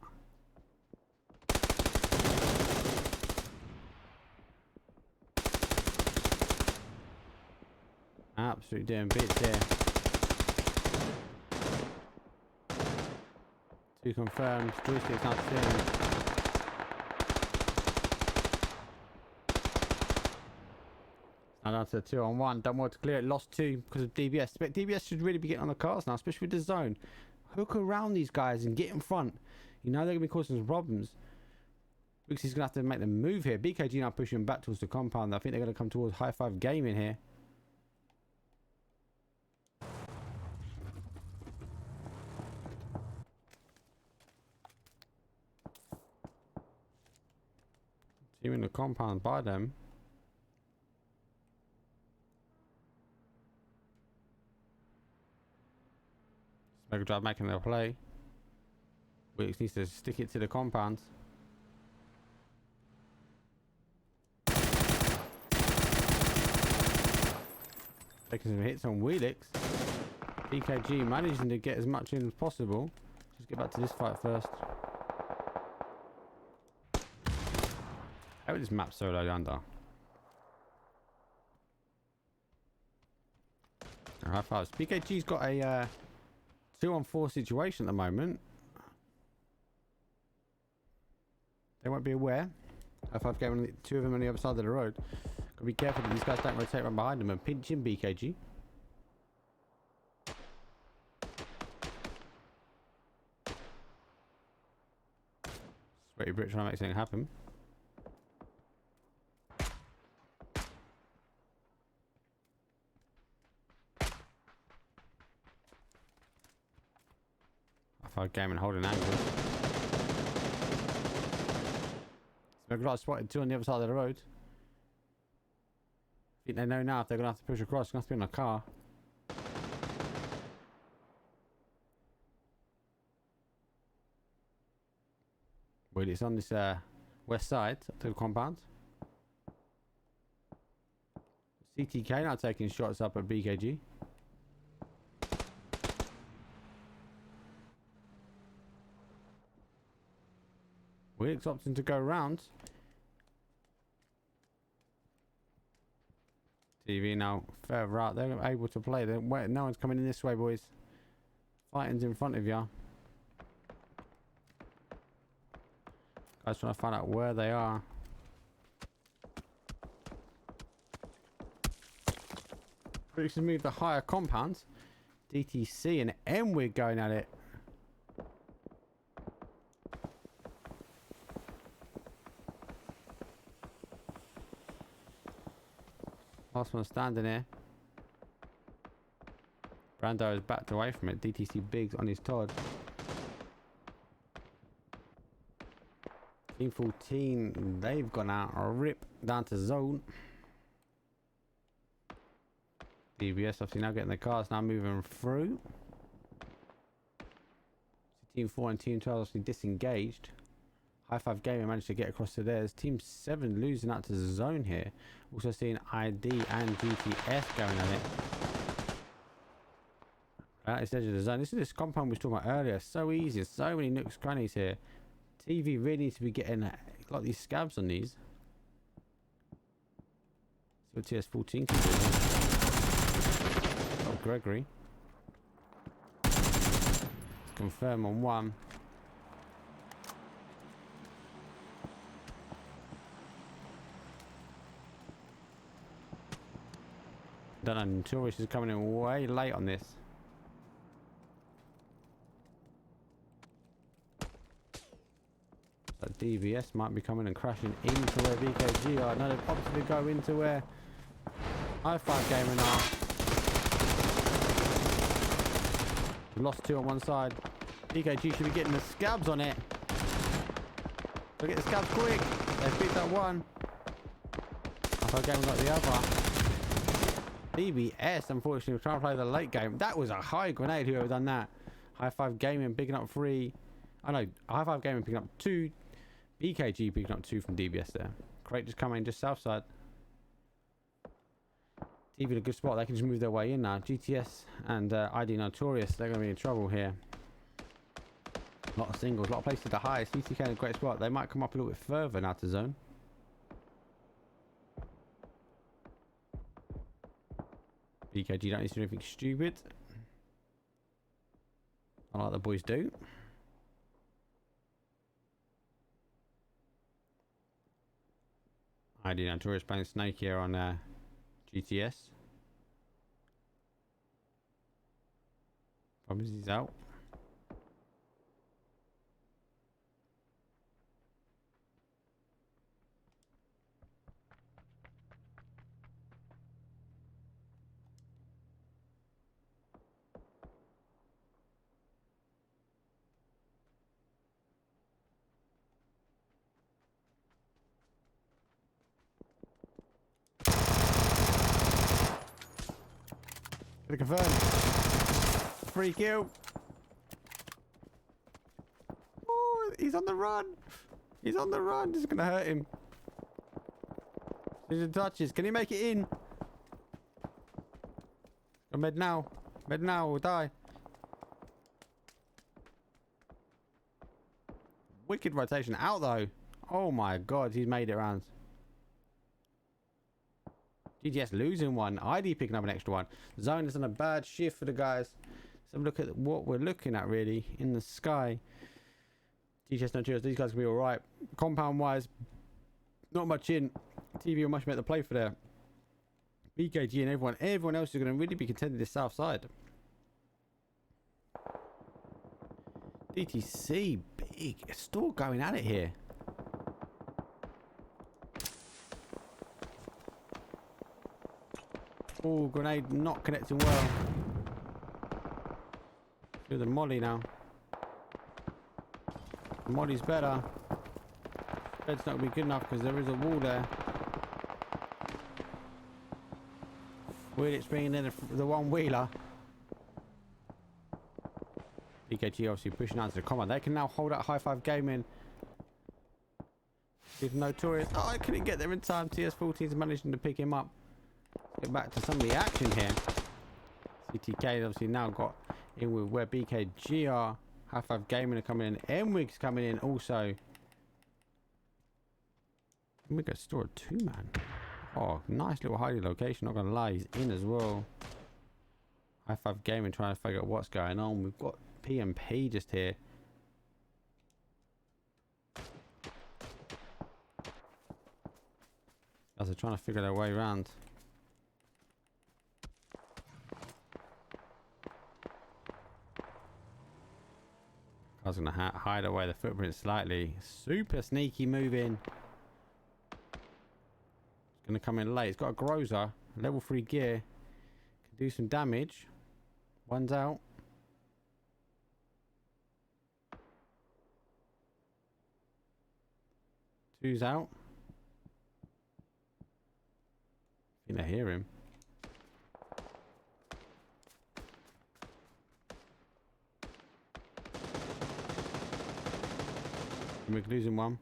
Absolutely doing bits here. 2 confirmed. Joysticks not steering. Now down to 2 on 1. Done well to clear it. Lost 2 because of DBS. But DBS should really be getting on the cars now, especially with the zone. Hook around these guys and get in front. You know they're going to be causing some problems. Blissey's going to have to make the move here. BKG now pushing back towards the compound. I think they're going to come towards High Five Gaming here. Team in the compound by them. Mega Drive making their play. Wilkes needs to stick it to the compound. Taking some hits on Wheelix. BKG managing to get as much in as possible. Just get back to this fight first. How is this map so low under? High fives. BKG's got a 2-on-4 situation at the moment. They won't be aware. High five game, 2 of them on the other side of the road. Gotta be careful that these guys don't rotate around behind them and pinch in BKG. Sweaty Brit trying to make something happen. Game and holding angle. Smegrat spotted 2 on the other side of the road. I think they know now if they're going to have to push across. It's going to have to be in a car. Well, it's on this west side up to the compound. CTK now taking shots up at BKG. Wilkes opting to go around. TV now further out. They're able to play. No one's coming in this way, boys. Fighting's in front of you. Guys trying to find out where they are. Bricks has moved the higher compounds. DTC and NWIG going at it. Last one standing here. Brando is backed away from it. DTC Biggs on his Todd. Team 14, they've gone out a rip down to zone. DBS obviously now getting the cars, now moving through. Team 4 and Team 12 obviously disengaged. High Five Gaming managed to get across to theirs. Team 7 losing out to the zone here. Also seeing ID and GTS going at it. At this edge of the zone. This is this compound we were talking about earlier. So easy. So many nooks, crannies here. TV really needs to be getting like these scabs on these. See what TS14 can do. Oh, Gregory. Let's confirm on one. Don't know, Tourist is coming in way late on this. So DVS might be coming and crashing into where BKG are. No, they've opted to go into where High Five Gaming are. We've lost 2 on one side. BKG should be getting the scabs on it. So get the scabs quick. They've beat that one. High Five Gaming got the other. DBS unfortunately was trying to play the late game. That was a high grenade, whoever done that. High Five Gaming picking up 3. I know, High Five Gaming picking up 2. BKG picking up 2 from DBS there. Crate just coming just south side. TV in a good spot. They can just move their way in now. GTS and ID Notorious, they're going to be in trouble here. A lot of singles, a lot of places to hide. CTK in a great spot. They might come up a little bit further now to zone. BKG don't need to do anything stupid. I like the boys do. ID Notorious playing Snake here on GTS. Probably he's out. Confirmed. Free kill. Oh, he's on the run. He's on the run. This is gonna hurt him. There's touches. Can he make it in? Go med now. Med now or die. Wicked rotation out though. Oh my god, he's made it round. GTS losing one. ID picking up an extra one. Zone has done a bad shift for the guys. So look at what we're looking at really in the sky. GTS no cheers. These guys can be alright. Compound wise, not much in. TV will much better play for there. BKG and everyone else is going to really be contending this south side. DTC big. It's still going at it here. Oh, grenade not connecting well. Do the molly now. The molly's better. Bed's not going to be good enough because there is a wall there. Wheelit's bringing in the one wheeler. BKG obviously pushing out to the combat. They can now hold out High Five Gaming. With Notorious. Oh, I couldn't get there in time. TS14's managing to pick him up. Get back to some of the action here. CTK obviously now got in with where BKG are. High Five Gaming are coming in. MWIG's coming in also. We got store a 2-man. Oh, nice little hiding location. Not gonna lie, he's in as well. High Five Gaming trying to figure out what's going on. We've got PMP just here. As they're trying to figure their way around. I was going to hide away the footprint slightly. Super sneaky move in. It's going to come in late. It's got a Groza. Level 3 gear. Can do some damage. One's out. Two's out. I think they hear him. We're losing one.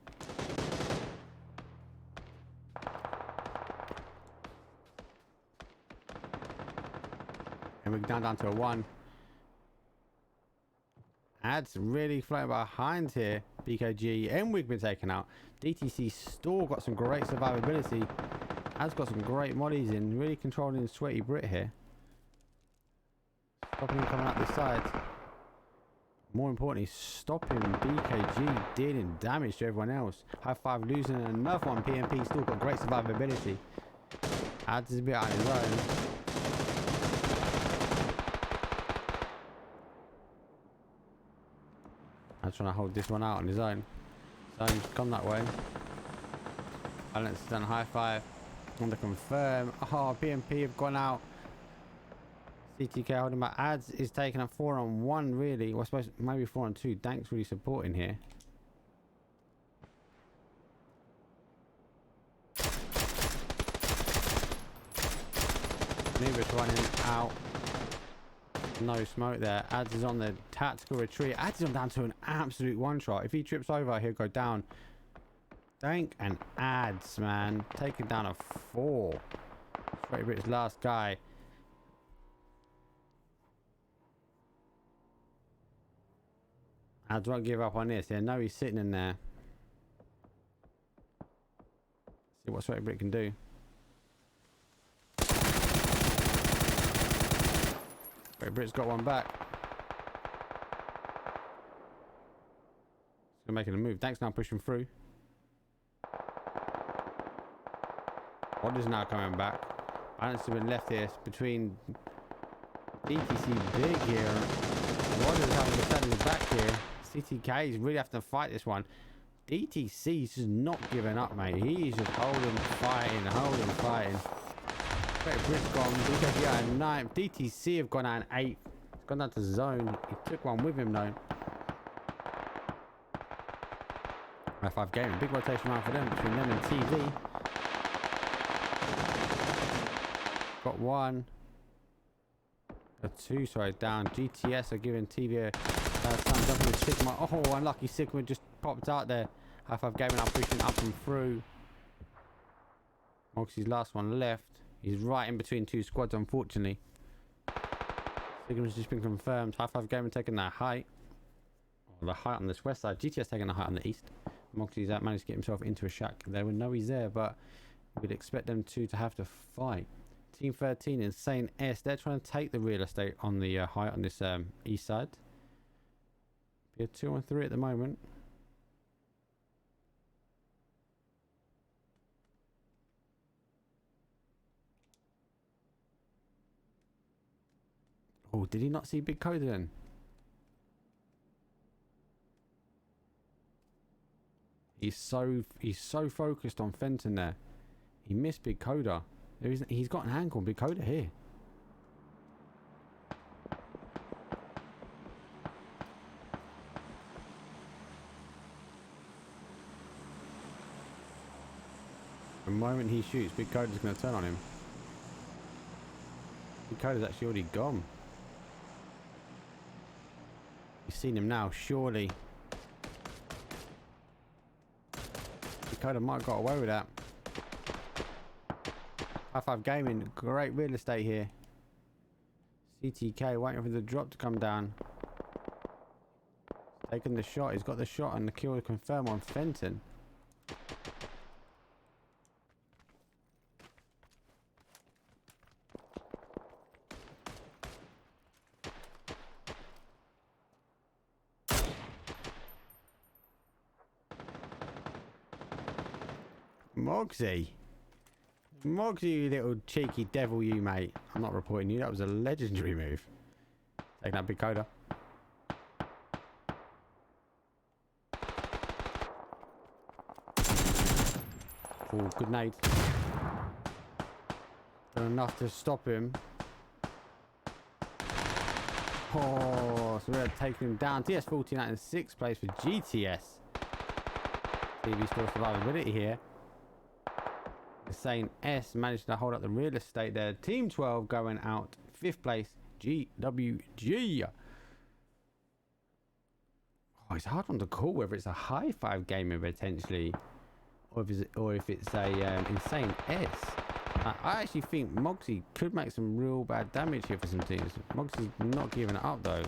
And we're down to a 1. Ads really floating behind here. BKG and we've been taken out. DTC Store got some great survivability. Ads got some great mollies in. Really controlling Sweaty Brit here. Stopping him coming out this side. More importantly, stopping BKG dealing damage to everyone else. High five losing another one. PMP still got great survivability. Ads is a bit on his own. I'm trying to hold this one out on his own. Zone's come that way. Balance done. High five. On the confirm. Oh, PMP have gone out. CTK holding my Ads is taking a 4-on-1 really. Well, I suppose maybe 4-on-2. Dank's really supporting here. Neva's running out. No smoke there. Ads is on the tactical retreat. Ads is on down to an absolute one-shot. If he trips over, he'll go down. Dank and Ads, man. Taking down a 4. Sweaty Brit's last guy. Ads won't give up on this. They know he's sitting in there. See what Sweaty Brit can do. Sweaty Brit's got one back. He's making a move. Dank's now pushing through. What is now coming back? Balance has been left here between DTC big here. What is having to stand his back here? CTK is really having to fight this one. DTC's just not giving up, mate. He's just holding, fighting. Great Brit's gone. BKG out at 9. DTC have gone out at 8. It's gone down to zone. He took one with him though. F5 gaming. Big rotation round for them between them and TV. Got 1. A 2, sorry, down. GTS are giving TV a time jumping with Sigma. Oh, unlucky Sigma just popped out there. High five gaming up, pushing up and through. Moxie's last one left. He's right in between 2 squads, unfortunately. Sigma's just been confirmed. High five gaming taking that height. Or the height on this west side. GTS taking the height on the east. Moxie's managed to get himself into a shack. They would know he's there, but we'd expect them two to have to fight. Team 13, Insane S. They're trying to take the real estate on the height on this east side. Be a 2-on-3 at the moment. Oh, did he not see Big Coda then? He's so focused on Fenton there. He missed Big Coda. He's got an angle on Big Coda here. The moment he shoots, Big Coda's going to turn on him. Big Coda's actually already gone. He's seen him now, surely. Big Coda might have got away with that. High five gaming, great real estate here. CTK waiting for the drop to come down. Taking the shot, he's got the shot and the kill to confirm on Fenton. Moxie. Mogs, you little cheeky devil, you mate. I'm not reporting you. That was a legendary move. Taking that big coda. Oh, good nade. Not enough to stop him. Oh, so we're taking him down. TS49 in 6th place for GTS. See if he's still survivability here. Insane S managed to hold up the real estate there. Team 12 going out 5th place. GWG. Oh, it's a hard one to call whether it's a high five gamer potentially, or if it's a insane S. I actually think Mogsy could make some real bad damage here for some teams. Mogsy's not giving it up though.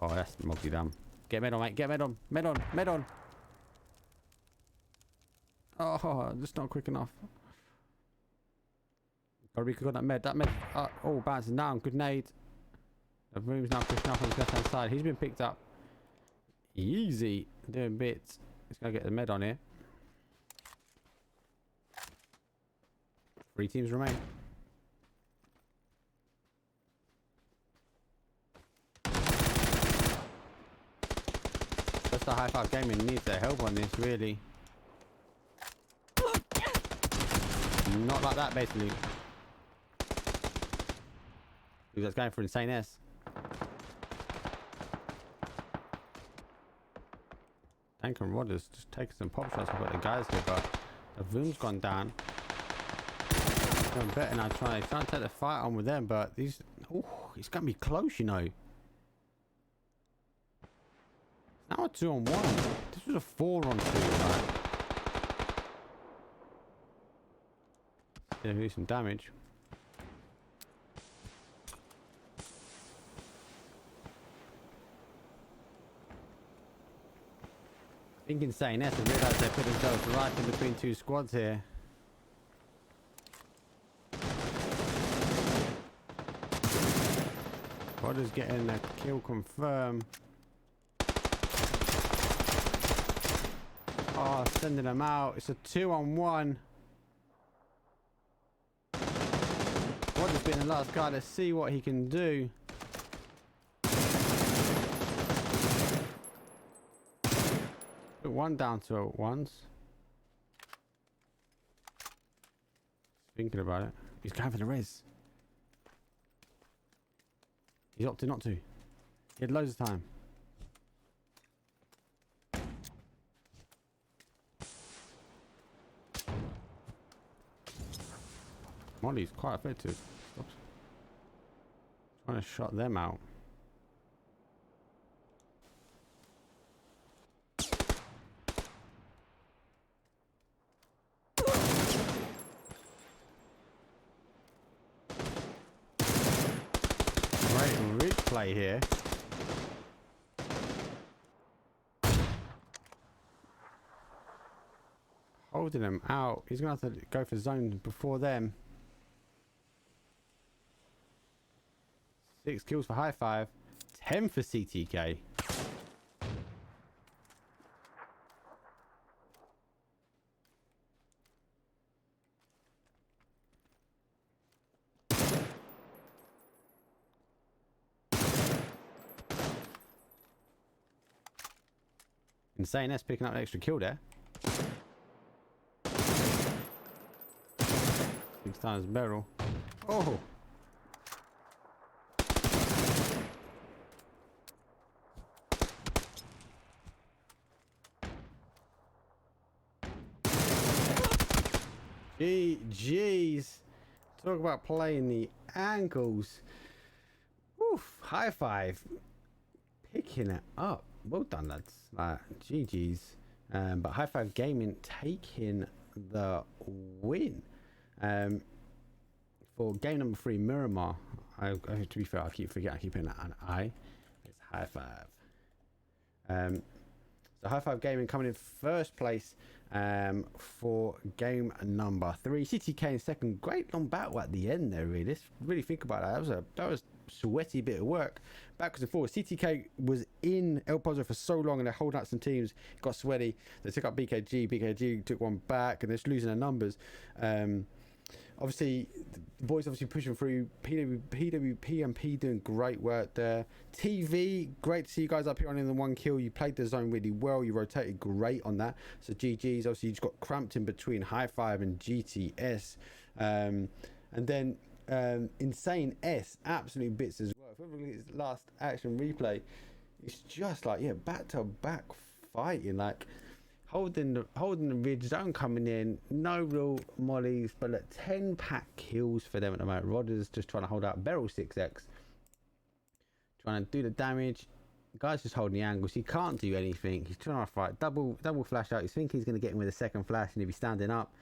Oh, that's Mogsy dumb. Get med on, mate. Get med on. Med on. Med on. Oh, just not quick enough. Gotta be got that med. That med. Oh, bouncing down. Good nade. The room's now pushing up on his left hand side. He's been picked up. Easy. Doing bits. He's gonna get the med on here. 3 teams remain. Just the high five gaming needs their help on this, really. Not like that, basically. Because that's going for insane S. Tank and Rodders just taking some pop shots off at the guys here, but the Voom's gone down. I'm better now trying to take the fight on with them, but these. Oh, it's gonna be close, you know. Now a 2-on-1. This was a 4-on-2, right? Yeah, do some damage. I think insane S and realised they put themselves right in between 2 squads here. Rodder's getting a kill confirmed. Oh, sending them out. It's a 2-on-1. Rodder's been the last guy. Let's see what he can do. Put one down to it once. Thinking about it. He's going for the res. He's opted not to. He had loads of time. Molly's quite effective. Stops. Trying to shut them out. Play here. Holding them out. He's gonna have to go for zone before them. 6 kills for high five. 10 for CTK. Insane S picking up an extra kill there. 6 times barrel. Oh! GG's. Talk about playing the ankles. Oof, high five. Picking it up. Well done, lads. GG's. But High Five Gaming taking the win. For game number 3, Miramar. To be fair, I keep forgetting. I keep putting an I. It's High Five. So High Five Gaming coming in first place for game number 3. CTK in second. Great long battle at the end there. Really, let's really think about that. That was sweaty bit of work. Backwards and forwards. CTK was in El Pozo for so long and they're holding out some teams. It got sweaty. They took up BKG. BKG took one back and they're just losing their numbers. Obviously, the boys obviously pushing through. PWP doing great work there. TV, great to see you guys up here on in the 1 kill. You played the zone really well. You rotated great on that. So GG's. Obviously, you just got cramped in between High Five and GTS. And then Insane S, absolute bits as well. If we look at his last action replay, it's just like, yeah, back to back fighting. Like, holding the ridge zone coming in, no real mollies, but look, 10 pack kills for them at the moment. Rodder's just trying to hold out. Beryl 6x trying to do the damage. The guy's just holding the angles. He can't do anything. He's trying to fight. Double flash out. He's thinking he's going to get him with a second flash, and if he's standing up,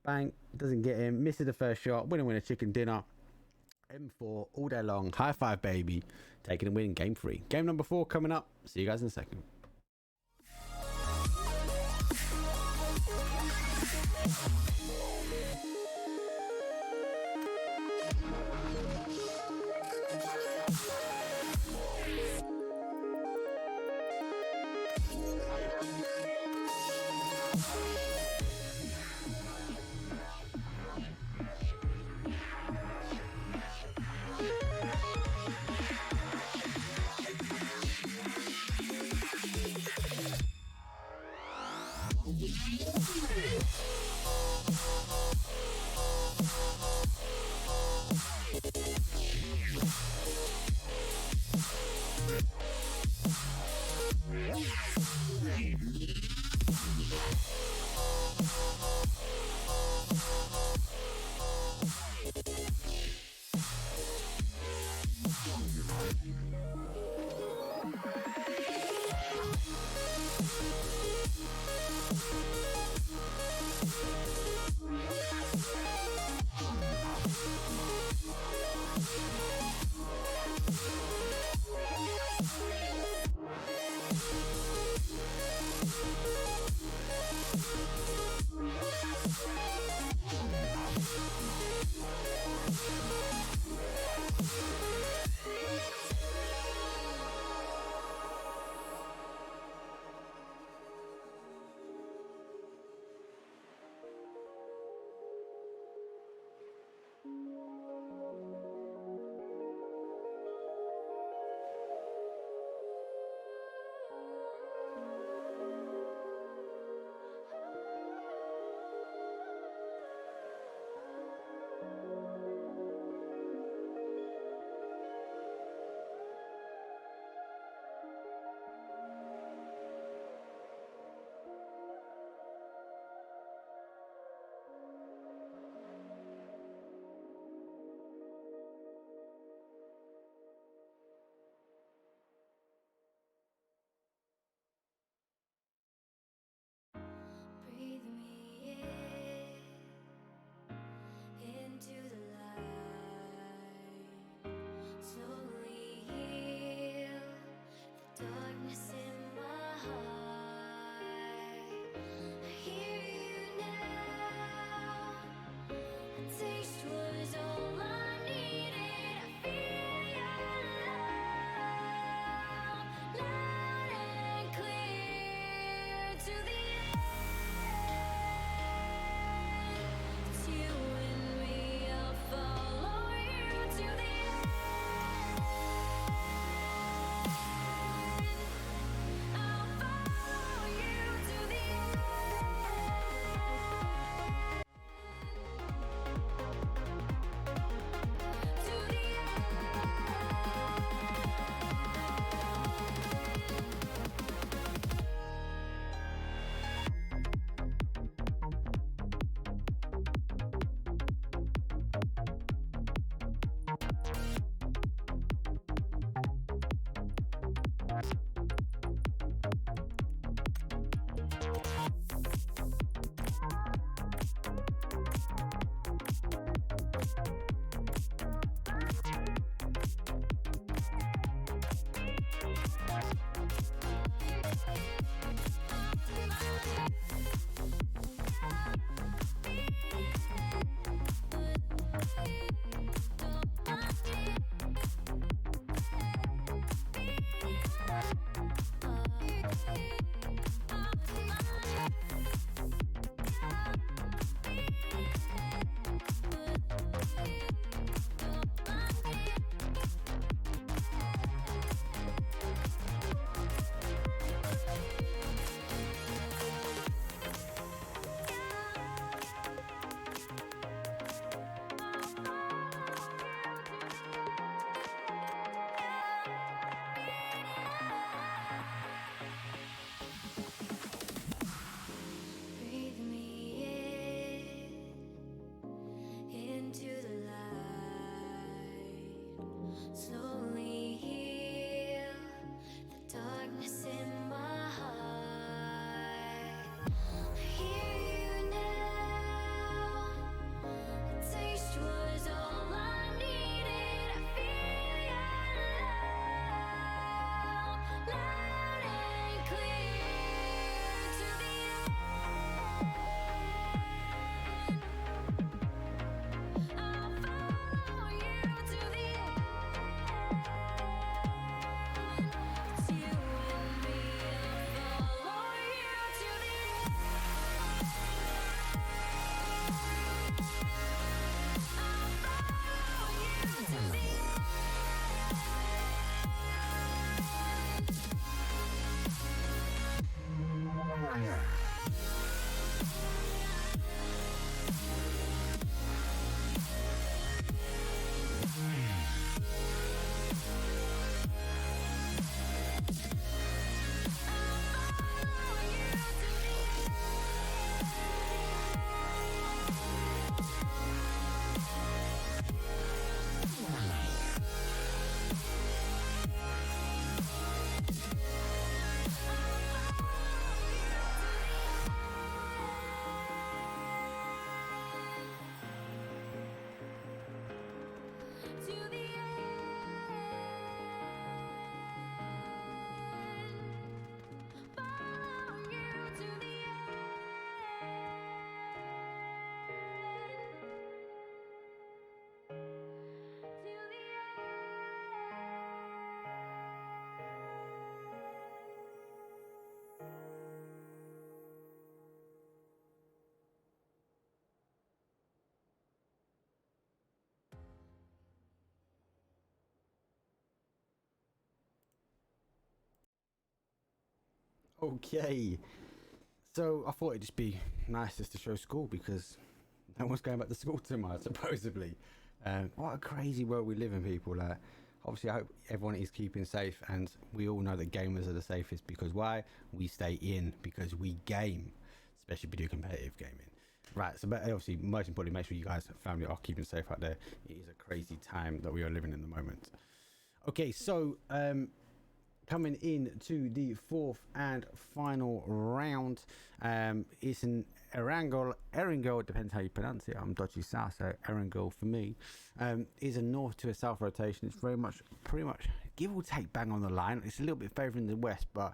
bang, doesn't get him. Misses the first shot. Winner chicken dinner. M4 all day long. High five, baby. Taking a win in game 3. Game number 4 coming up. See you guys in a second. Okay, so I thought it'd just be nice just to show school because no one's going back to school tomorrow, supposedly. What a crazy world we live in, people. Obviously, I hope everyone is keeping safe, and we all know that gamers are the safest because why? We stay in because we game, especially if we do competitive gaming. Right, so but obviously, most importantly, make sure you guys, family, are keeping safe out there. It is a crazy time that we are living in the moment. Okay, so coming in to the fourth and final round, it's an Erangel, depends how you pronounce it. I'm dodgy south, so Erangel for me is a north to a south rotation. It's very much, pretty much, give or take, bang on the line. It's a little bit favouring the west, but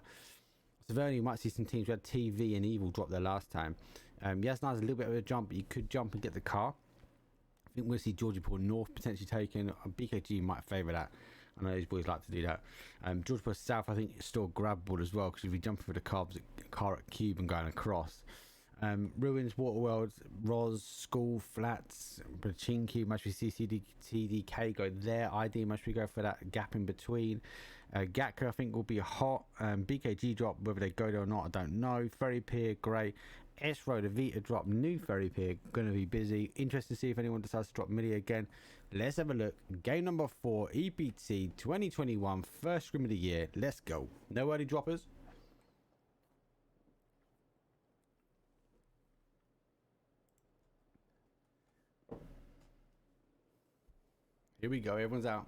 Severny, you might see some teams. We had TV and Evil drop there last time. Yasnar's a little bit of a jump, but you could jump and get the car. I think we'll see Georgiapur North potentially taken. BKG might favour that. I know these boys like to do that. Georgiapur South, I think, is still grabbable as well because if you jump for the car at Cube and going across. Ruins, Waterworld, Roz, School, Flats, Brachinki, must we see TDK go there. ID, must we go for that gap in between. Gatka, I think, will be hot. BKG drop, whether they go there or not, I don't know. Ferry Pier, great. S Road, Avita drop, new Ferry Pier, going to be busy. Interesting to see if anyone decides to drop Millie again. Let's have a look. Game number 4, EPT 2021, first scrim of the year. Let's go. No early droppers. Here we go. Everyone's out.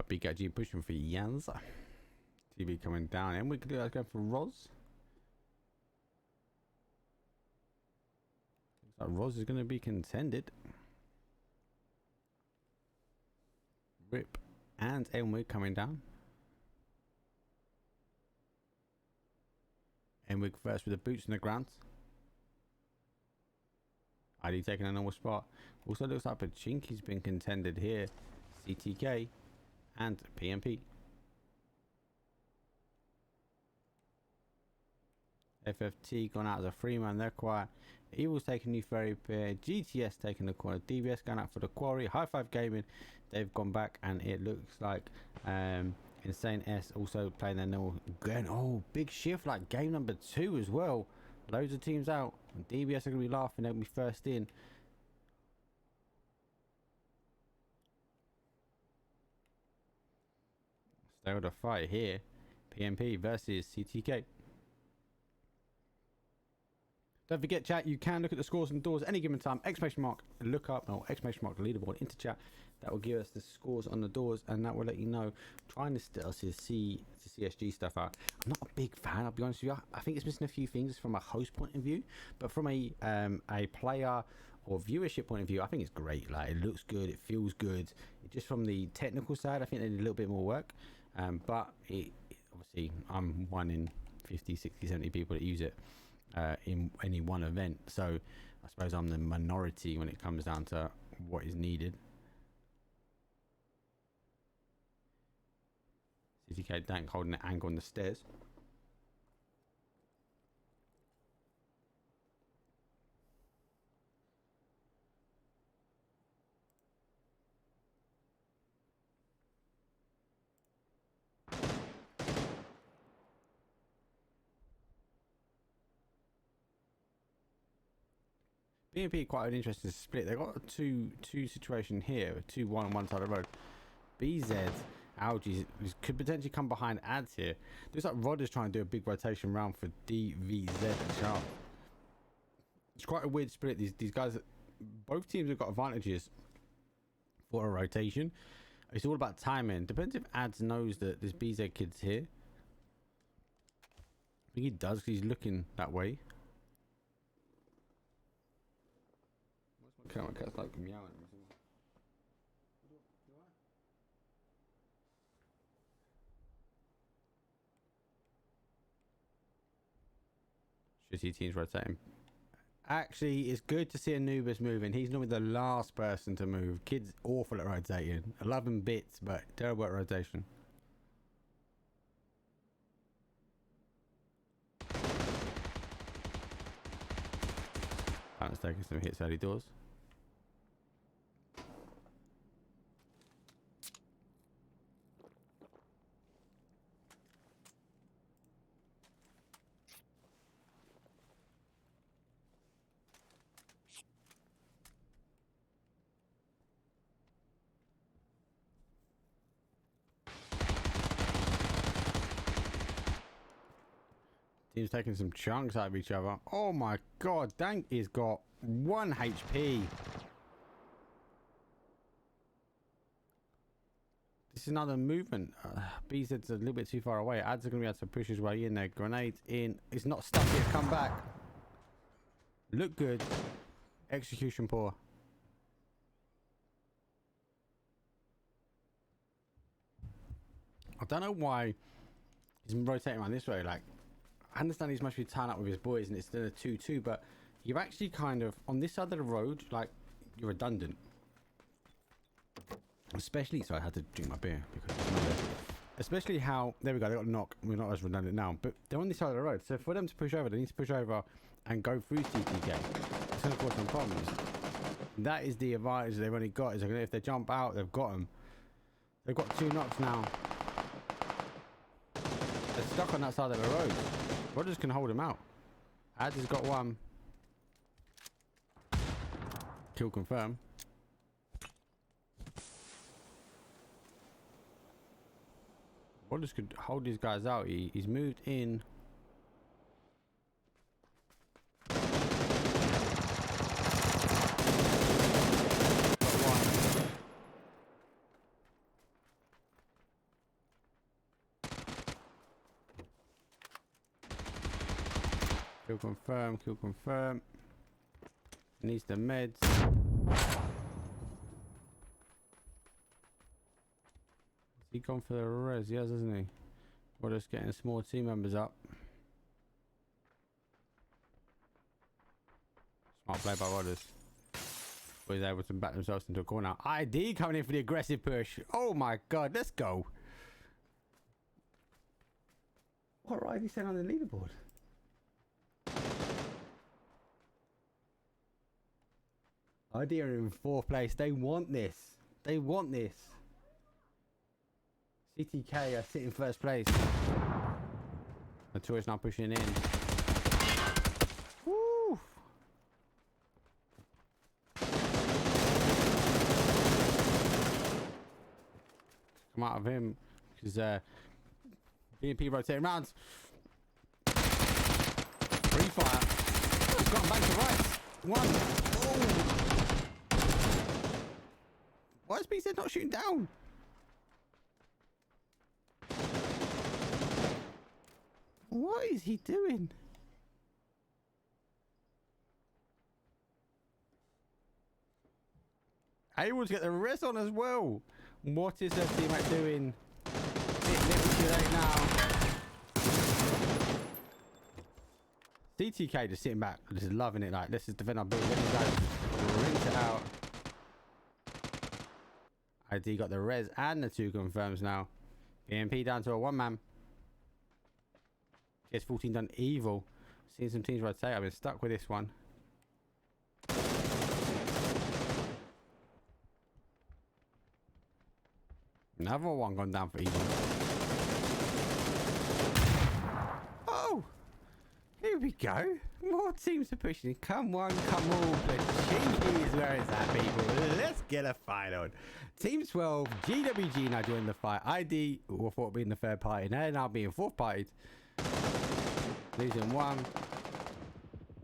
BKG pushing for Jans. TV coming down, and we could do that going for Roz. Looks like Roz is going to be contended. Rip and Elmwood coming down. Elmwood first with the boots in the ground. ID taking a normal spot. Also looks like Pachinki's been contended here. CTK and PMP. FFT gone out as a free man, they're quiet. Evil's taking new Ferry Pier. GTS taking the corner. DBS going out for the quarry. High Five Gaming, they've gone back, and it looks like Insane S also playing their normal. Again, oh, big shift like game number 2 as well. Loads of teams out. DBS are going to be laughing, they'll be first in. Stay with a fight here. PMP versus CTK. Don't forget, chat, you can look at the scores and doors any given time. Exclamation mark, look up, or exclamation mark, the leaderboard into chat. That will give us the scores on the doors, and that will let you know. Trying to still see the CSG stuff out. I'm not a big fan, I'll be honest with you. I think it's missing a few things from a host point of view, but from a player or viewership point of view, I think it's great. Like, it looks good, it feels good. Just from the technical side, I think they need a little bit more work. But obviously, I'm one in 50, 60, 70 people that use it. In any one event, so I suppose I'm the minority when it comes down to what is needed. CTK Dank holding the angle on the stairs. BNP quite an interesting split. They've got a two situation here, 2-1 on one side of the road. BZ, Algae could potentially come behind ads here. Looks like Rod is trying to do a big rotation round for DVZ and Sharp. It's quite a weird split. These guys, both teams have got advantages for a rotation. It's all about timing. Depends if ads knows that this BZ kid's here. I think he does because he's looking that way. My cat's like meowing. Shitty teams rotating. Actually, it's good to see Anubis moving. He's normally the last person to move. Kid's awful at rotating. 11 bits, but terrible at rotation. Balance taking some hits early doors. Team's taking some chunks out of each other. Oh my god, Dank has got 1 HP. This is another movement. BZ's a little bit too far away. Ads are going to be able to push his way in there. Grenades in. It's not stuck yet. Come back. Look good. Execution poor. I don't know why he's rotating around this way. Like, I understand he's must be tying up with his boys and it's still a 2-2, but you're actually kind of on this side of the road, like you're redundant. Especially, so I had to drink my beer because especially how there we go, they got a knock. We're not as redundant now, but they're on this side of the road. So for them to push over, they need to push over and go through CTK. It's going to cause some problems. That is the advantage they've only got. Is if they jump out, they've got them. They've got 2 knocks now. They're stuck on that side of the road. Rogers can hold him out. Ads has got 1. Kill confirm. Rogers could hold these guys out. He's moved in. Kill confirm, kill confirm. Needs the meds. He gone for the res? Yes, hasn't he? We're just getting small team members up. Smart play by Rodders. Was able to back themselves into a corner. ID coming in for the aggressive push. Oh my god, let's go. What right is he saying on the leaderboard? ID are in 4th place. They want this. They want this. CTK are sitting 1st place. The tour is now pushing in. Woo! Come out of him because BNP rotating rounds. Free fire. He's got him back to right. 1. Oh. Why is BZ not shooting down? What is he doing? Able to get the rest on as well. What is their teammate doing? Bit little too late now. CTK just sitting back, just loving it. Like, let's just defend our build. Let these guys rinse it out. ID got the res and the 2 confirms now. BMP down to a 1-man. PS14 done evil. Seen some teams rotate. I've been stuck with this one. Another one gone down for evil. Oh! He Here we go. More teams are pushing. Come on, come on. Blissey is where it's at, people. Let's get a fight on. Team 12, GWG now joining the fight. ID, who thought being the third party, now being fourth party. Losing one.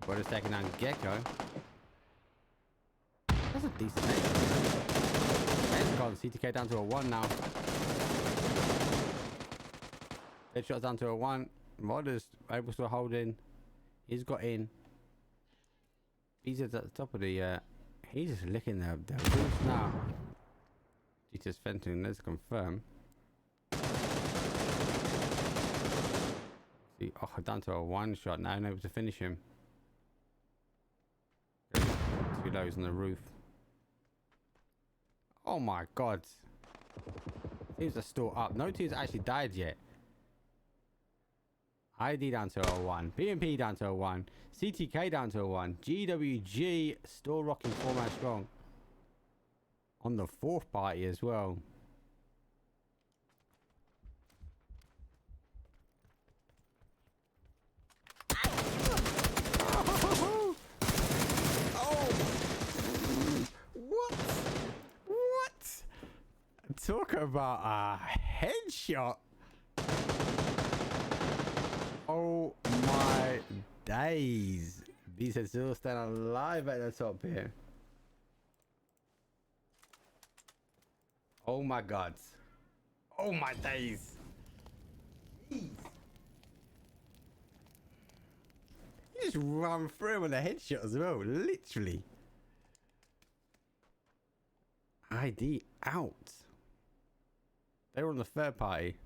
Got a second down Gecko. That's a decent name. Head's gone. CTK down to a 1 now. Headshot's down to a 1. Modest able to hold in. He's got in. He's at the top of the he's just licking the roof now. He's just venting. Let's confirm. See, oh, down to a 1 shot now, unable to finish him. 2 lows on the roof. Oh my god. Teams are still up. No teams actually died yet. ID down to a 1. PMP down to a 1. CTK down to a 1. GWG still rocking 4-man strong. On the fourth party as well. What? Talk about a headshot. Oh my days. These are still staying alive at the top here. Oh my god. Oh my days. Jeez. You just run through with a headshot as well, literally. ID out. They were on the third party.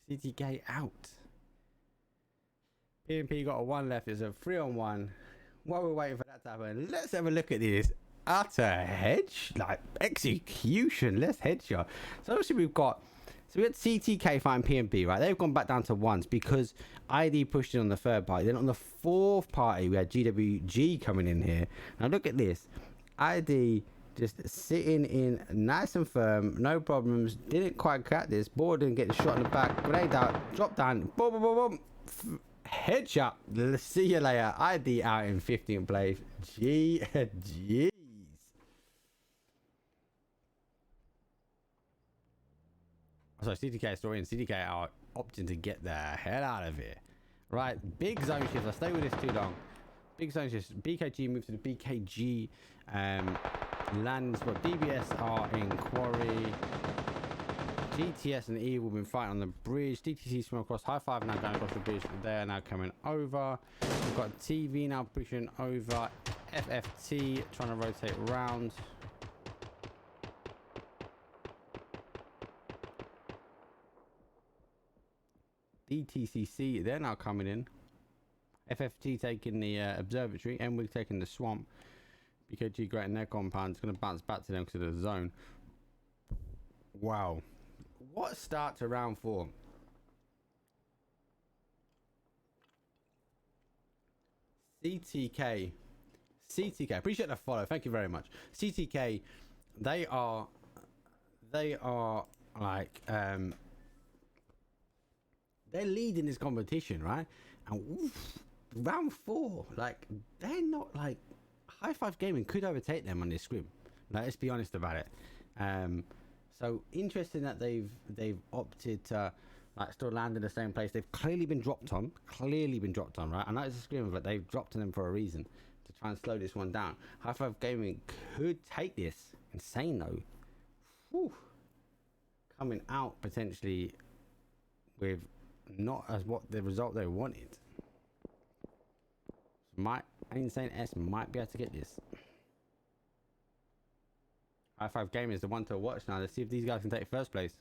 CTK out. PMP got a 1 left. It's a 3-on-1. While we're waiting for that to happen, let's have a look at this. Utter hedge, like execution. Let's headshot. So obviously we had CTK fighting PMP, right? They've gone back down to 1s because ID pushed in on the third party. Then on the fourth party, we had GWG coming in here. Now look at this. ID just sitting in nice and firm, no problems. Didn't quite crack this. Ball didn't get the shot in the back. Grenade out, drop down, boom, boom, boom, boom. Headshot. Let's see you later. ID out in 15th place. GG's. So CTK still in. CTK are opting to get the hell out of here. Right, big zone shifts. I'll stay with this too long. Big zone shifts. BKG moves to the BKG. Lands where BBS are in quarry. GTS and E will be fighting on the bridge. DTC swim across. High five now going across the bridge. They are now coming over. We've got TV now pushing over. FFT trying to rotate around. DTCC, they're now coming in. FFT taking the observatory. NWIG taking the swamp. BKG great in their compound. It's going to bounce back to them because of the zone. Wow. What a start to round 4. CTK. Appreciate the follow. Thank you very much. CTK, they are like they're leading this competition, right? And oof, round 4, like they're not like High Five Gaming could overtake them on this scrim. Like, let's be honest about it. So interesting that they've opted to like still land in the same place. They've clearly been dropped on, right? I know it's a scrim, but they've dropped on them for a reason to try and slow this one down. High Five Gaming could take this. Insane though. Whew. Coming out potentially with not as what the result they wanted. Insane S might be able to get this. High Five Gaming is the one to watch now. Let's see if these guys can take first place.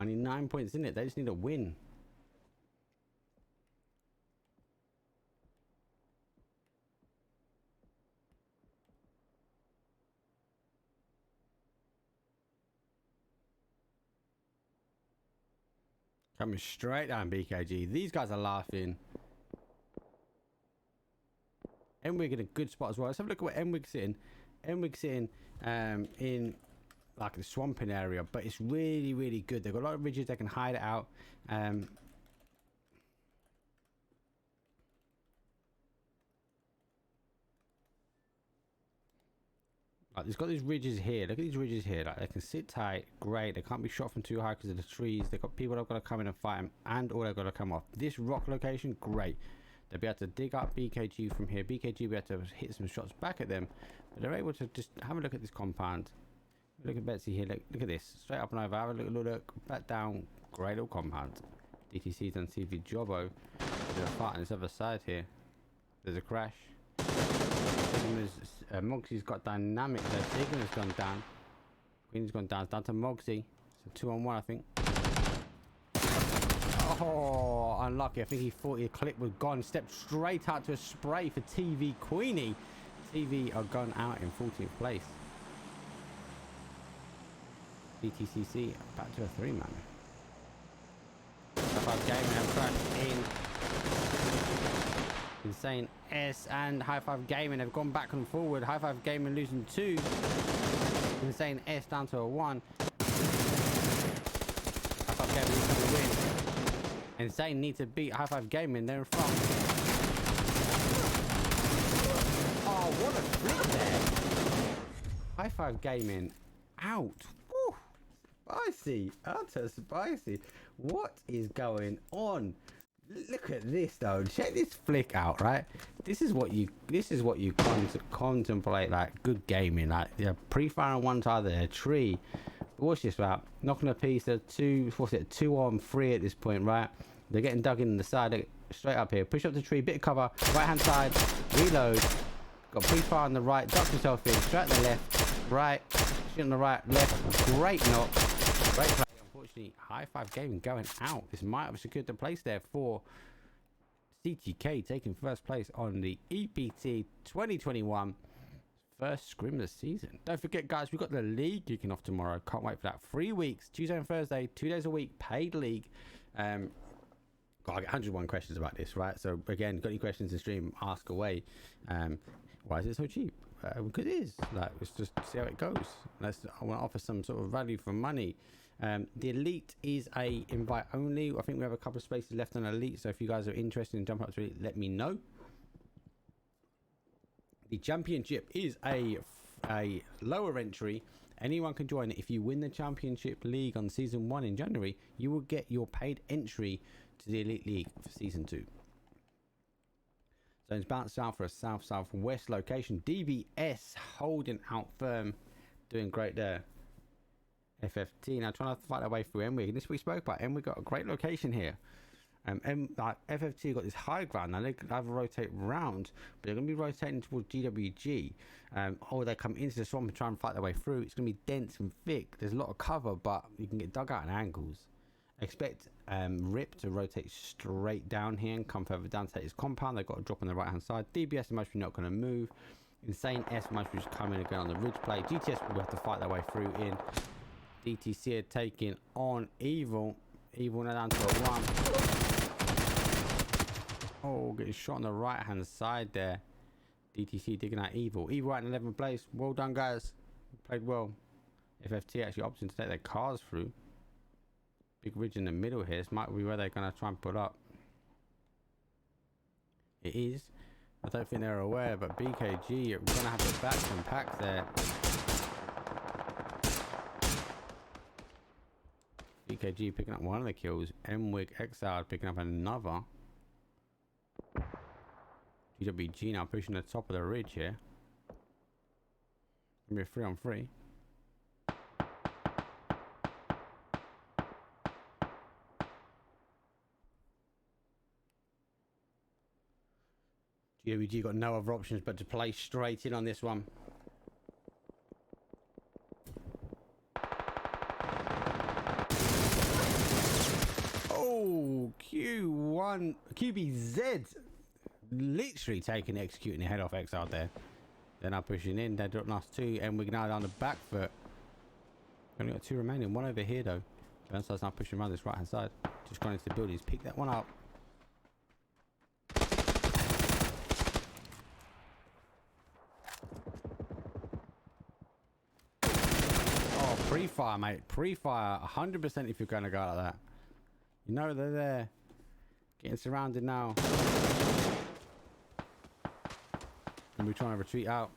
Only 9 points in it. They just need a win. Coming straight down BKG. These guys are laughing. NWIG in a good spot as well. Let's have a look at what NWIG's sitting. NWIG's sitting in like the swamping area, but it's really, really good. They've got a lot of ridges. They can hide it out. Like, it's got these ridges here. Look at these ridges here. Like, they can sit tight. Great. They can't be shot from too high because of the trees. They've got people that have got to come in and fight them, and or they've got to come off. This rock location, great. They'll be able to dig up BKG from here. BKG will be able to hit some shots back at them. But they're able to just have a look at this compound. Look at Betsy here. Look at this. Straight up and over. Have a look. Back down. Great little compound. DTC's done CV Jobbo. There's a fight on this other side here. There's a crash. Mogsy's got dynamic there. Sigma's gone down. Queen's gone down. It's down to Mogsy. It's a 2-on-1, I think. Oh, unlucky. I think he thought his clip was gone. Stepped straight out to a spray for TV Queenie. TV are gone out in 14th place. BTCC back to a 3-man. High-Five Gaming have crashed in. Insane S and High-Five Gaming have gone back and forward. High-Five Gaming losing 2. Insane S down to a 1. High-Five Gaming needs to win. Insane need to beat High-Five Gaming. They're in front. Oh, what a flip there. High-Five Gaming out. Woo. Spicy. Utter spicy. What is going on? Look at this though. Check this flick out, right? This is what you contemplate, like good gaming. Like, yeah, pre-fire on one side of their tree. Watch this, right? Knocking a piece of 2, what's it, 2-on-3 at this point, right? They're getting dug in the side, straight up here. Push up the tree, bit of cover, right hand side, reload. Got pre-fire on the right, duck yourself in, straight on the left, right, shoot on the right, left. Great knock, great play. Unfortunately, High-Five Gaming going out. This might have secured the place there for CTK, taking first place on the EPT 2021 first scrim of the season. Don't forget, guys, we've got the league kicking off tomorrow. Can't wait for that. 3 weeks, Tuesday and Thursday, 2 days a week, paid league. God, I get 101 questions about this, right? So again, got any questions in stream, ask away. Why is it so cheap? Because it is. Like, let's just see how it goes. I want to offer some sort of value for money. The elite is a invite only. I think we have a couple of spaces left on elite, so if you guys are interested in jumping up to elite, let me know. The championship is a lower entry. Anyone can join it. If you win the championship league on season 1 in January, you will get your paid entry to the elite league for season 2. So it's bounced out for a south-southwest location. DBS holding out firm, doing great there. FFT now trying to fight their way through Enwig. This we spoke about. Enwig got a great location here. Like FFT got this high ground. Now they can either rotate round, but they're going to be rotating towards GWG, or they come into the swamp and try and fight their way through. It's going to be dense and thick. There's a lot of cover, but you can get dug out at angles. Expect Rip to rotate straight down here and come further down to take his compound. They've got a drop on the right hand side. DBS is mostly not going to move. Insane S must just come in again on the ridge plate. GTS will have to fight their way through in. DTC are taking on Evil. Evil now down to a 1. Oh, getting shot on the right hand side there. DTC digging out Evil. Evil out in 11th place. Well done, guys. Played well. FFT actually opting to take their cars through. Big ridge in the middle here. This might be where they're going to try and put up. It is. I don't think they're aware, but BKG are going to have to back some packs there. BKG picking up one of the kills. Mwig Exiled picking up another. GWG now pushing the top of the ridge here. Gonna be a 3-on-3. GWG got no other options but to play straight in on this one. Oh, QBZ literally executing the head off X out there. They're now pushing in. They're dropping us 2, and we're now on the back foot. Only got 2 remaining. 1 over here though. Burnside's now pushing around this right hand side. Just going into the buildings. Pick that one up. Oh, pre-fire, mate. Pre-fire 100% if you're going to go like that. You know they're there. Getting surrounded now. And we're trying to retreat out.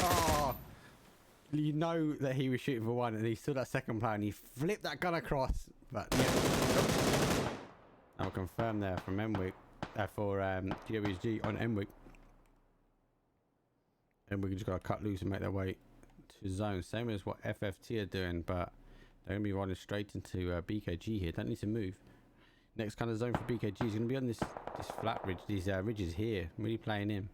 Oh, you know that he was shooting for one, and he saw that second player, and he flipped that gun across. But yeah, I'll confirm there from Enwick, for GWSG on Enwick. Enwick just got to cut loose and make their way to zone. Same as what FFT are doing, but they're going to be running straight into BKG here. Don't need to move. Next kind of zone for BKG is going to be on this flat ridge, these ridges here. Really playing in.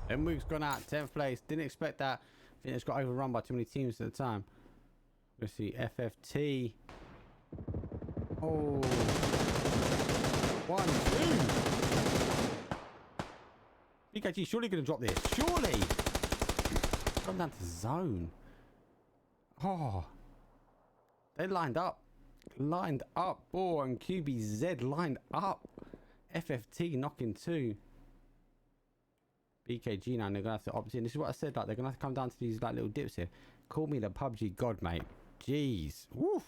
Enwick's gone out 10th place. Didn't expect that. I think it's got overrun by too many teams at the time. Let's see, FFT. Oh, 1, 2. BKG surely going to drop this. Surely. Gone down to zone. Oh, they lined up. Lined up. Oh, and QBZ lined up. FFT knocking 2. BKG now, and they're gonna have to opt in. This is what I said, like they're gonna have to come down to these like little dips here. Call me the PUBG god, mate. Jeez. Woof.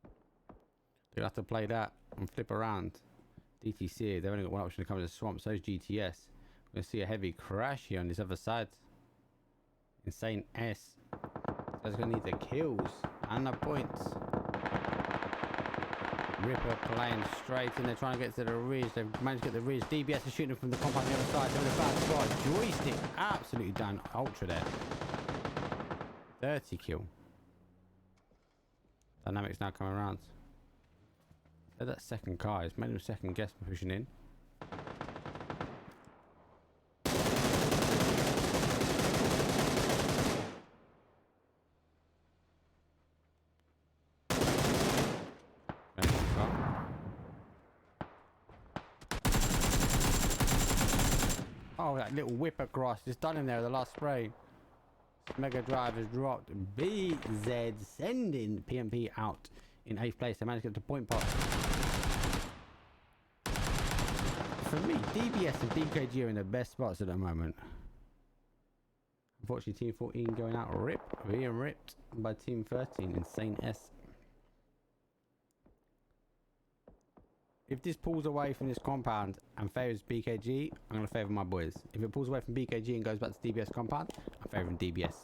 They're gonna have to play that and flip around. DTC, they've only got one option to come to the swamp, so is GTS. We're gonna see a heavy crash here on this other side. Insane S. That's gonna need the kills and the points. Ripper playing straight in. They're trying to get to the ridge. They've managed to get the ridge. DBS is shooting from the compound on the other side. They're in a bad spot. Joystick absolutely down. Ultra there. 30 kill. Dynamics now coming around. They're that second car. It's made him second guess for pushing in. Oh, that little whip across. Just done in there, the last spray. Mega Drive has dropped. BZ sending PMP out in 8th place. They managed to get to point pot. For me, DBS and BKG are in the best spots at the moment. Unfortunately, Team 14 going out being ripped by Team 13. Insane S. If this pulls away from this compound and favours BKG, I'm going to favour my boys. If it pulls away from BKG and goes back to DBS compound, I'm favouring DBS.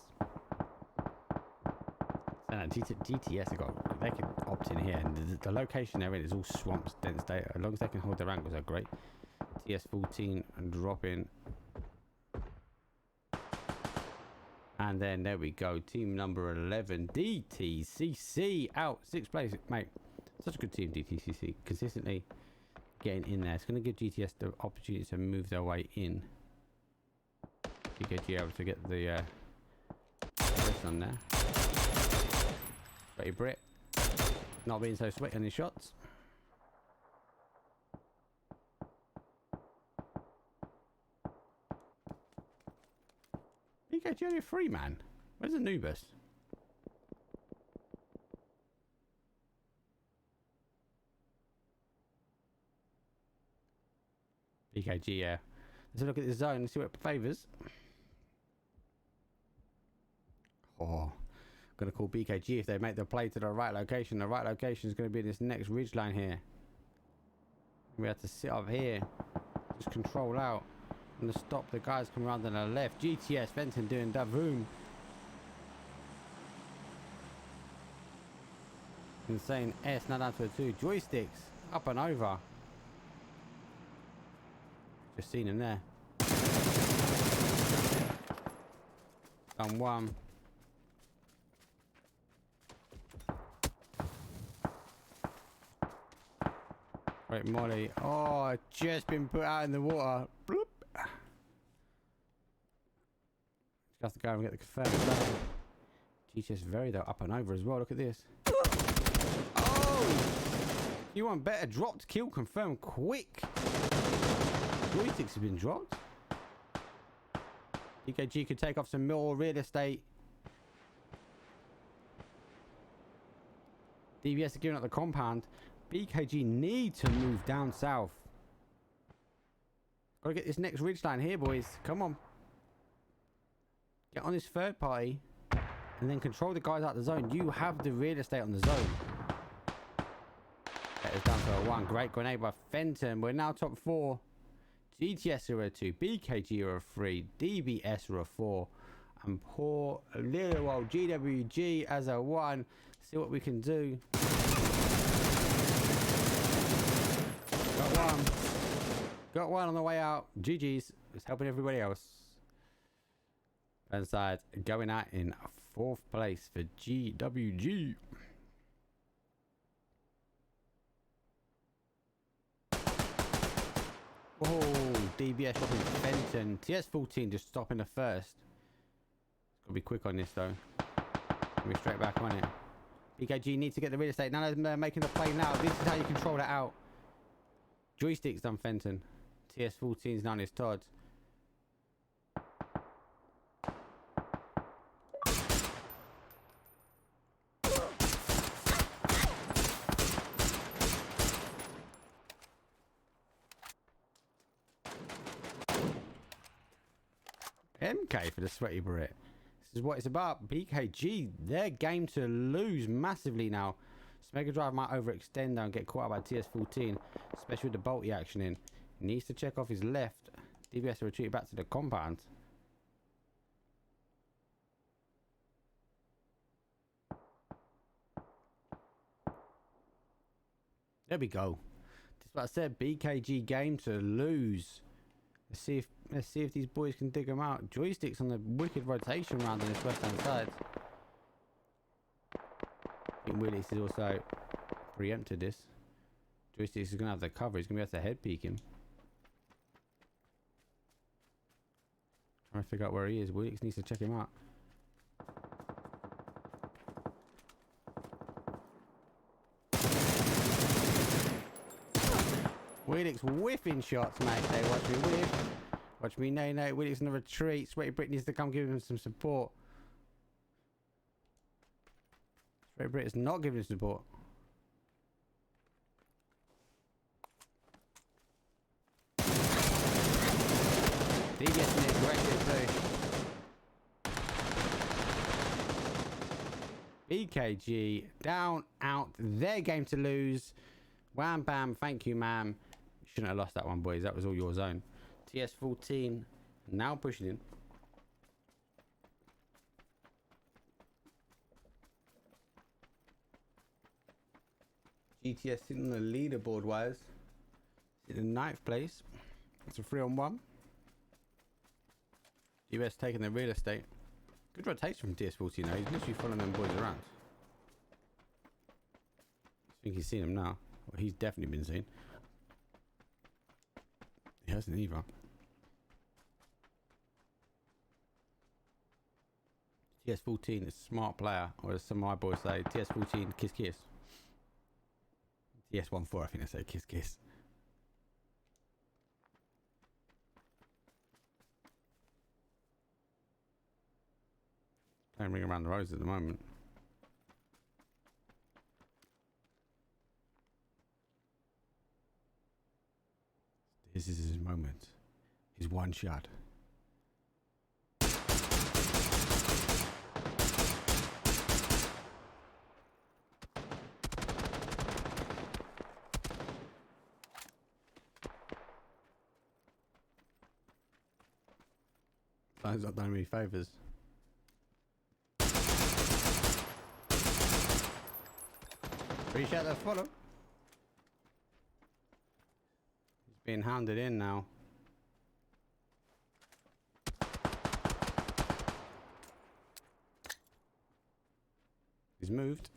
And GTS, they can opt in here. And the location they're in is all swamps, dense data. As long as they can hold their angles, they're great. TS14 and drop in. And then there we go. Team number 11, DTCC out. 6th place, mate. Such a good team, DTCC. Consistently getting in there. It's going to give GTS the opportunity to move their way in. BKG able to get the press on there. Sweaty Brit. Not being so sweaty on his shots. BKG only a 3-man. Where's Anubis? BKG, yeah. Let's look at the zone and see what it favours. Oh, gonna call BKG if they make the play to the right location. The right location is going to be this next ridge line here. We have to sit up here, just control out, and to stop the guys coming around on the left. GTS Fenton doing Davoom. Insane S now down to a 2. Joysticks up and over. Just seen him there. Done 1. Great molly. Oh, just been put out in the water. Bloop. Just have to go and get the confirmed. GTS very though up and over as well. Look at this. Oh! You want better? Dropped kill confirmed quick. Joysticks have been dropped. BKG could take off some more real estate. DBS are giving up the compound. BKG need to move down south. Gotta get this next ridgeline here, boys. Come on. Get on this third party and then control the guys out the zone. You have the real estate on the zone. That is down to a 1. Great grenade by Fenton. We're now top 4. GTS are a 2. BKG are a 3. DBS are a 4. And poor little old GWG as a 1. See what we can do. Got one. Got one on the way out. GG's. It's helping everybody else. Inside going out in 4th place for GWG. Oh, DBS stopping Fenton. TS14 just stopping the first. Got to be quick on this though. Be straight back on it. BKG needs to get the real estate. None of them are making the play now. This is how you control that out. Joystick's done Fenton. TS14's done his Todd. MK for the sweaty Brit. This is what it's about. BKG, their game to lose massively now. Mega Drive might overextend now and get caught up by TS14, especially with the bolty action in. He needs to check off his left. DBS will retreat back to the compound. There we go. That's what I said. BKG game to lose. Let's see if these boys can dig them out. Joysticks on the wicked rotation round on this west hand side. I think Willis is also preempted this. Joysticks is going to have the cover. He's going to be able to head peek him. Trying to figure out where he is. Willis needs to check him out. Willis whiffing shots, mate. They watch me whiff. Watch me nay. Willis in the retreat. Sweaty Brit needs to come give him some support. Sweaty Brit is not giving him support. DBS in it, aggressive too. BKG down, out. Their game to lose. Wham bam, thank you, ma'am. Shouldn't have lost that one, boys. That was all your zone. TS14 now pushing in. GTS sitting on the leaderboard wise. In 9th place. It's a 3-on-1. US taking the real estate. Good rotation from TS14 now. He's literally following them boys around. I think he's seen them now. Well, he's definitely been seen. He hasn't either. TS14 is a smart player, or as some of my boys say, TS14 kiss kiss. TS14 I think they say kiss kiss. Playing ring around the roses at the moment. This is his moment. His one shot. Time's not done me favours. Appreciate that follow. He's being hounded in now. He's moved.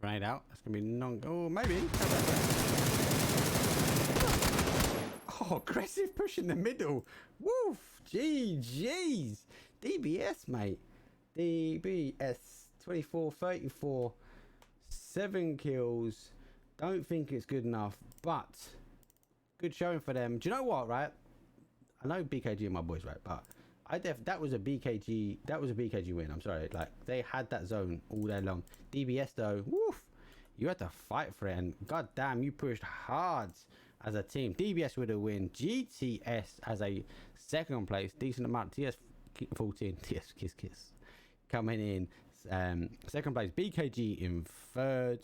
Grenade out. That's gonna be non. Oh, maybe. Oh, aggressive push in the middle. Woof. GG's. DBS, mate. DBS 24-34. 7 kills. Don't think it's good enough, but good showing for them. Do you know what, right? I know BKG and my boys, right? But that was a BKG win. I'm sorry. Like, they had that zone all day long. DBS though, woof. You had to fight for it, and goddamn, you pushed hard as a team. DBS with a win. GTS as a second place. Decent amount. TS14. TS kiss. Coming in second place. BKG in third.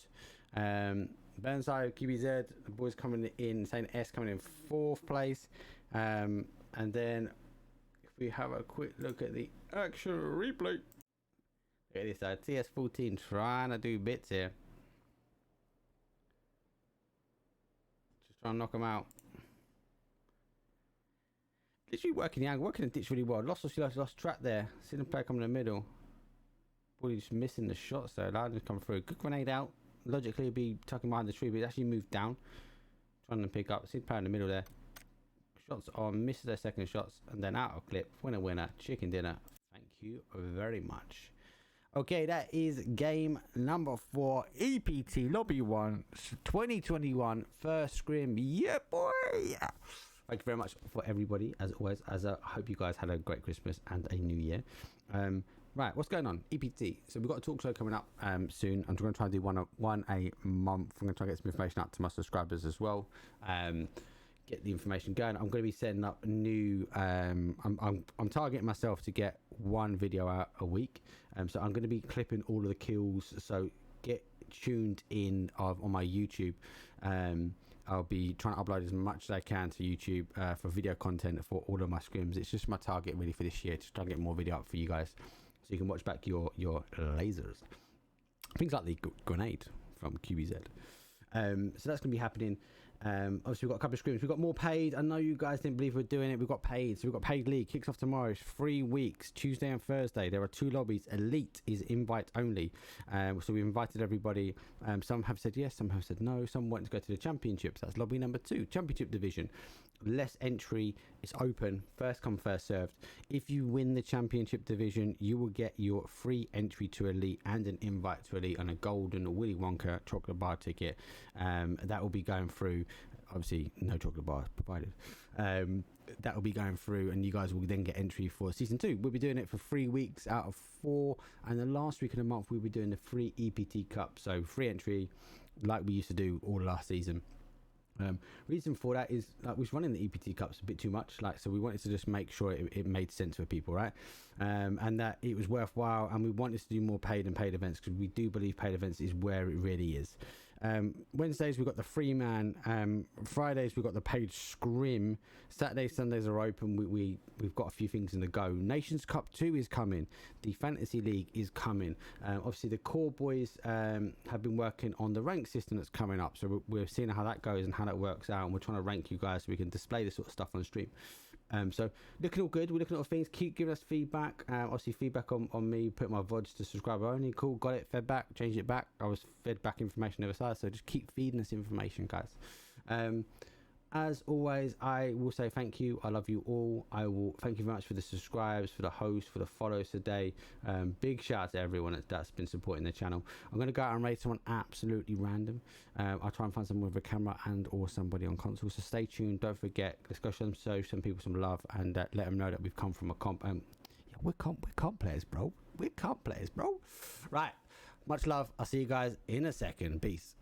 Burnside, QBZ, the boys coming in. Saying S coming in fourth place. And then if we have a quick look at the action replay. Look at this. TS14 trying to do bits here. Trying to knock them out. Literally working the angle, working the ditch really well. Lost track there. See the player coming in the middle. Boy, just missing the shots there. Allowed him to come through. Good grenade out. Logically, it'd be tucking behind the tree, but it actually moved down. Trying to pick up. See the player in the middle there. Shots on, misses their second shots, and then out of clip. Winner. Chicken dinner. Thank you very much. Okay, that is game number 4, EPT Lobby 1, 2021 first scrim. Yeah, boy. Yeah. Thank you very much for everybody, as always. I hope you guys had a great Christmas and a new year. Right, what's going on? EPT. So we've got a talk show coming up soon. I'm going to try and do one a month. I'm going to try and get some information out to my subscribers as well. Get the information going. I'm going to be setting up new. I'm targeting myself to get one video out a week. So I'm going to be clipping all of the kills. So get tuned in on my YouTube. I'll be trying to upload as much as I can to YouTube for video content for all of my scrims. It's just my target really for this year, to try and get more video up for you guys, so you can watch back your lasers, things like the grenade from QBZ. So that's going to be happening. Obviously we've got a couple of scrims. We've got more paid. I know you guys didn't believe we're doing it. We've got paid. So we've got paid league. Kicks off tomorrow. It's 3 weeks, Tuesday and Thursday. There are 2 lobbies. Elite is invite only. So we've invited everybody. Some have said yes, some have said no. Some want to go to the championships. That's lobby number 2, championship division. Less entry. It's open, first come first served. If you win the championship division, you will get your free entry to Elite and an invite to Elite and a golden Willy Wonka chocolate bar ticket. That will be going through. Obviously no chocolate bar provided. That will be going through, and you guys will then get entry for season 2. We'll be doing it for 3 weeks out of 4, and the last week of the month we'll be doing the free EPT Cup. So free entry like we used to do all last season. Reason for that is we was running the EPT Cups a bit too much, so we wanted to just make sure it made sense for people, right? And that it was worthwhile, and we wanted to do more paid events, because we do believe paid events is where it really is. Wednesdays we've got the free man. Fridays we've got the paid scrim. Saturdays, Sundays are open. We've got a few things in the go. Nations Cup 2 is coming. The Fantasy League is coming. Obviously the core boys have been working on the rank system that's coming up, so we're seeing how that goes and how that works out, and we're trying to rank you guys so we can display this sort of stuff on stream. So looking all good. We're looking at all things. Keep giving us feedback. Obviously feedback on me putting my VODs to subscriber only. Cool, got it, fed back, changed it back. I was fed back information the other side, so just keep feeding us information, guys. As always, I will say thank you. I love you all. I will thank you very much for the subscribes, for the hosts, for the follows today. Big shout out to everyone that's been supporting the channel. I'm going to go out and raid someone absolutely random. I'll try and find someone with a camera and or somebody on console. So stay tuned. Don't forget, let's go show some people some love, and let them know that we've come from a comp. Yeah, we're comp players, bro. We're comp players, bro. Right. Much love. I'll see you guys in a second. Peace.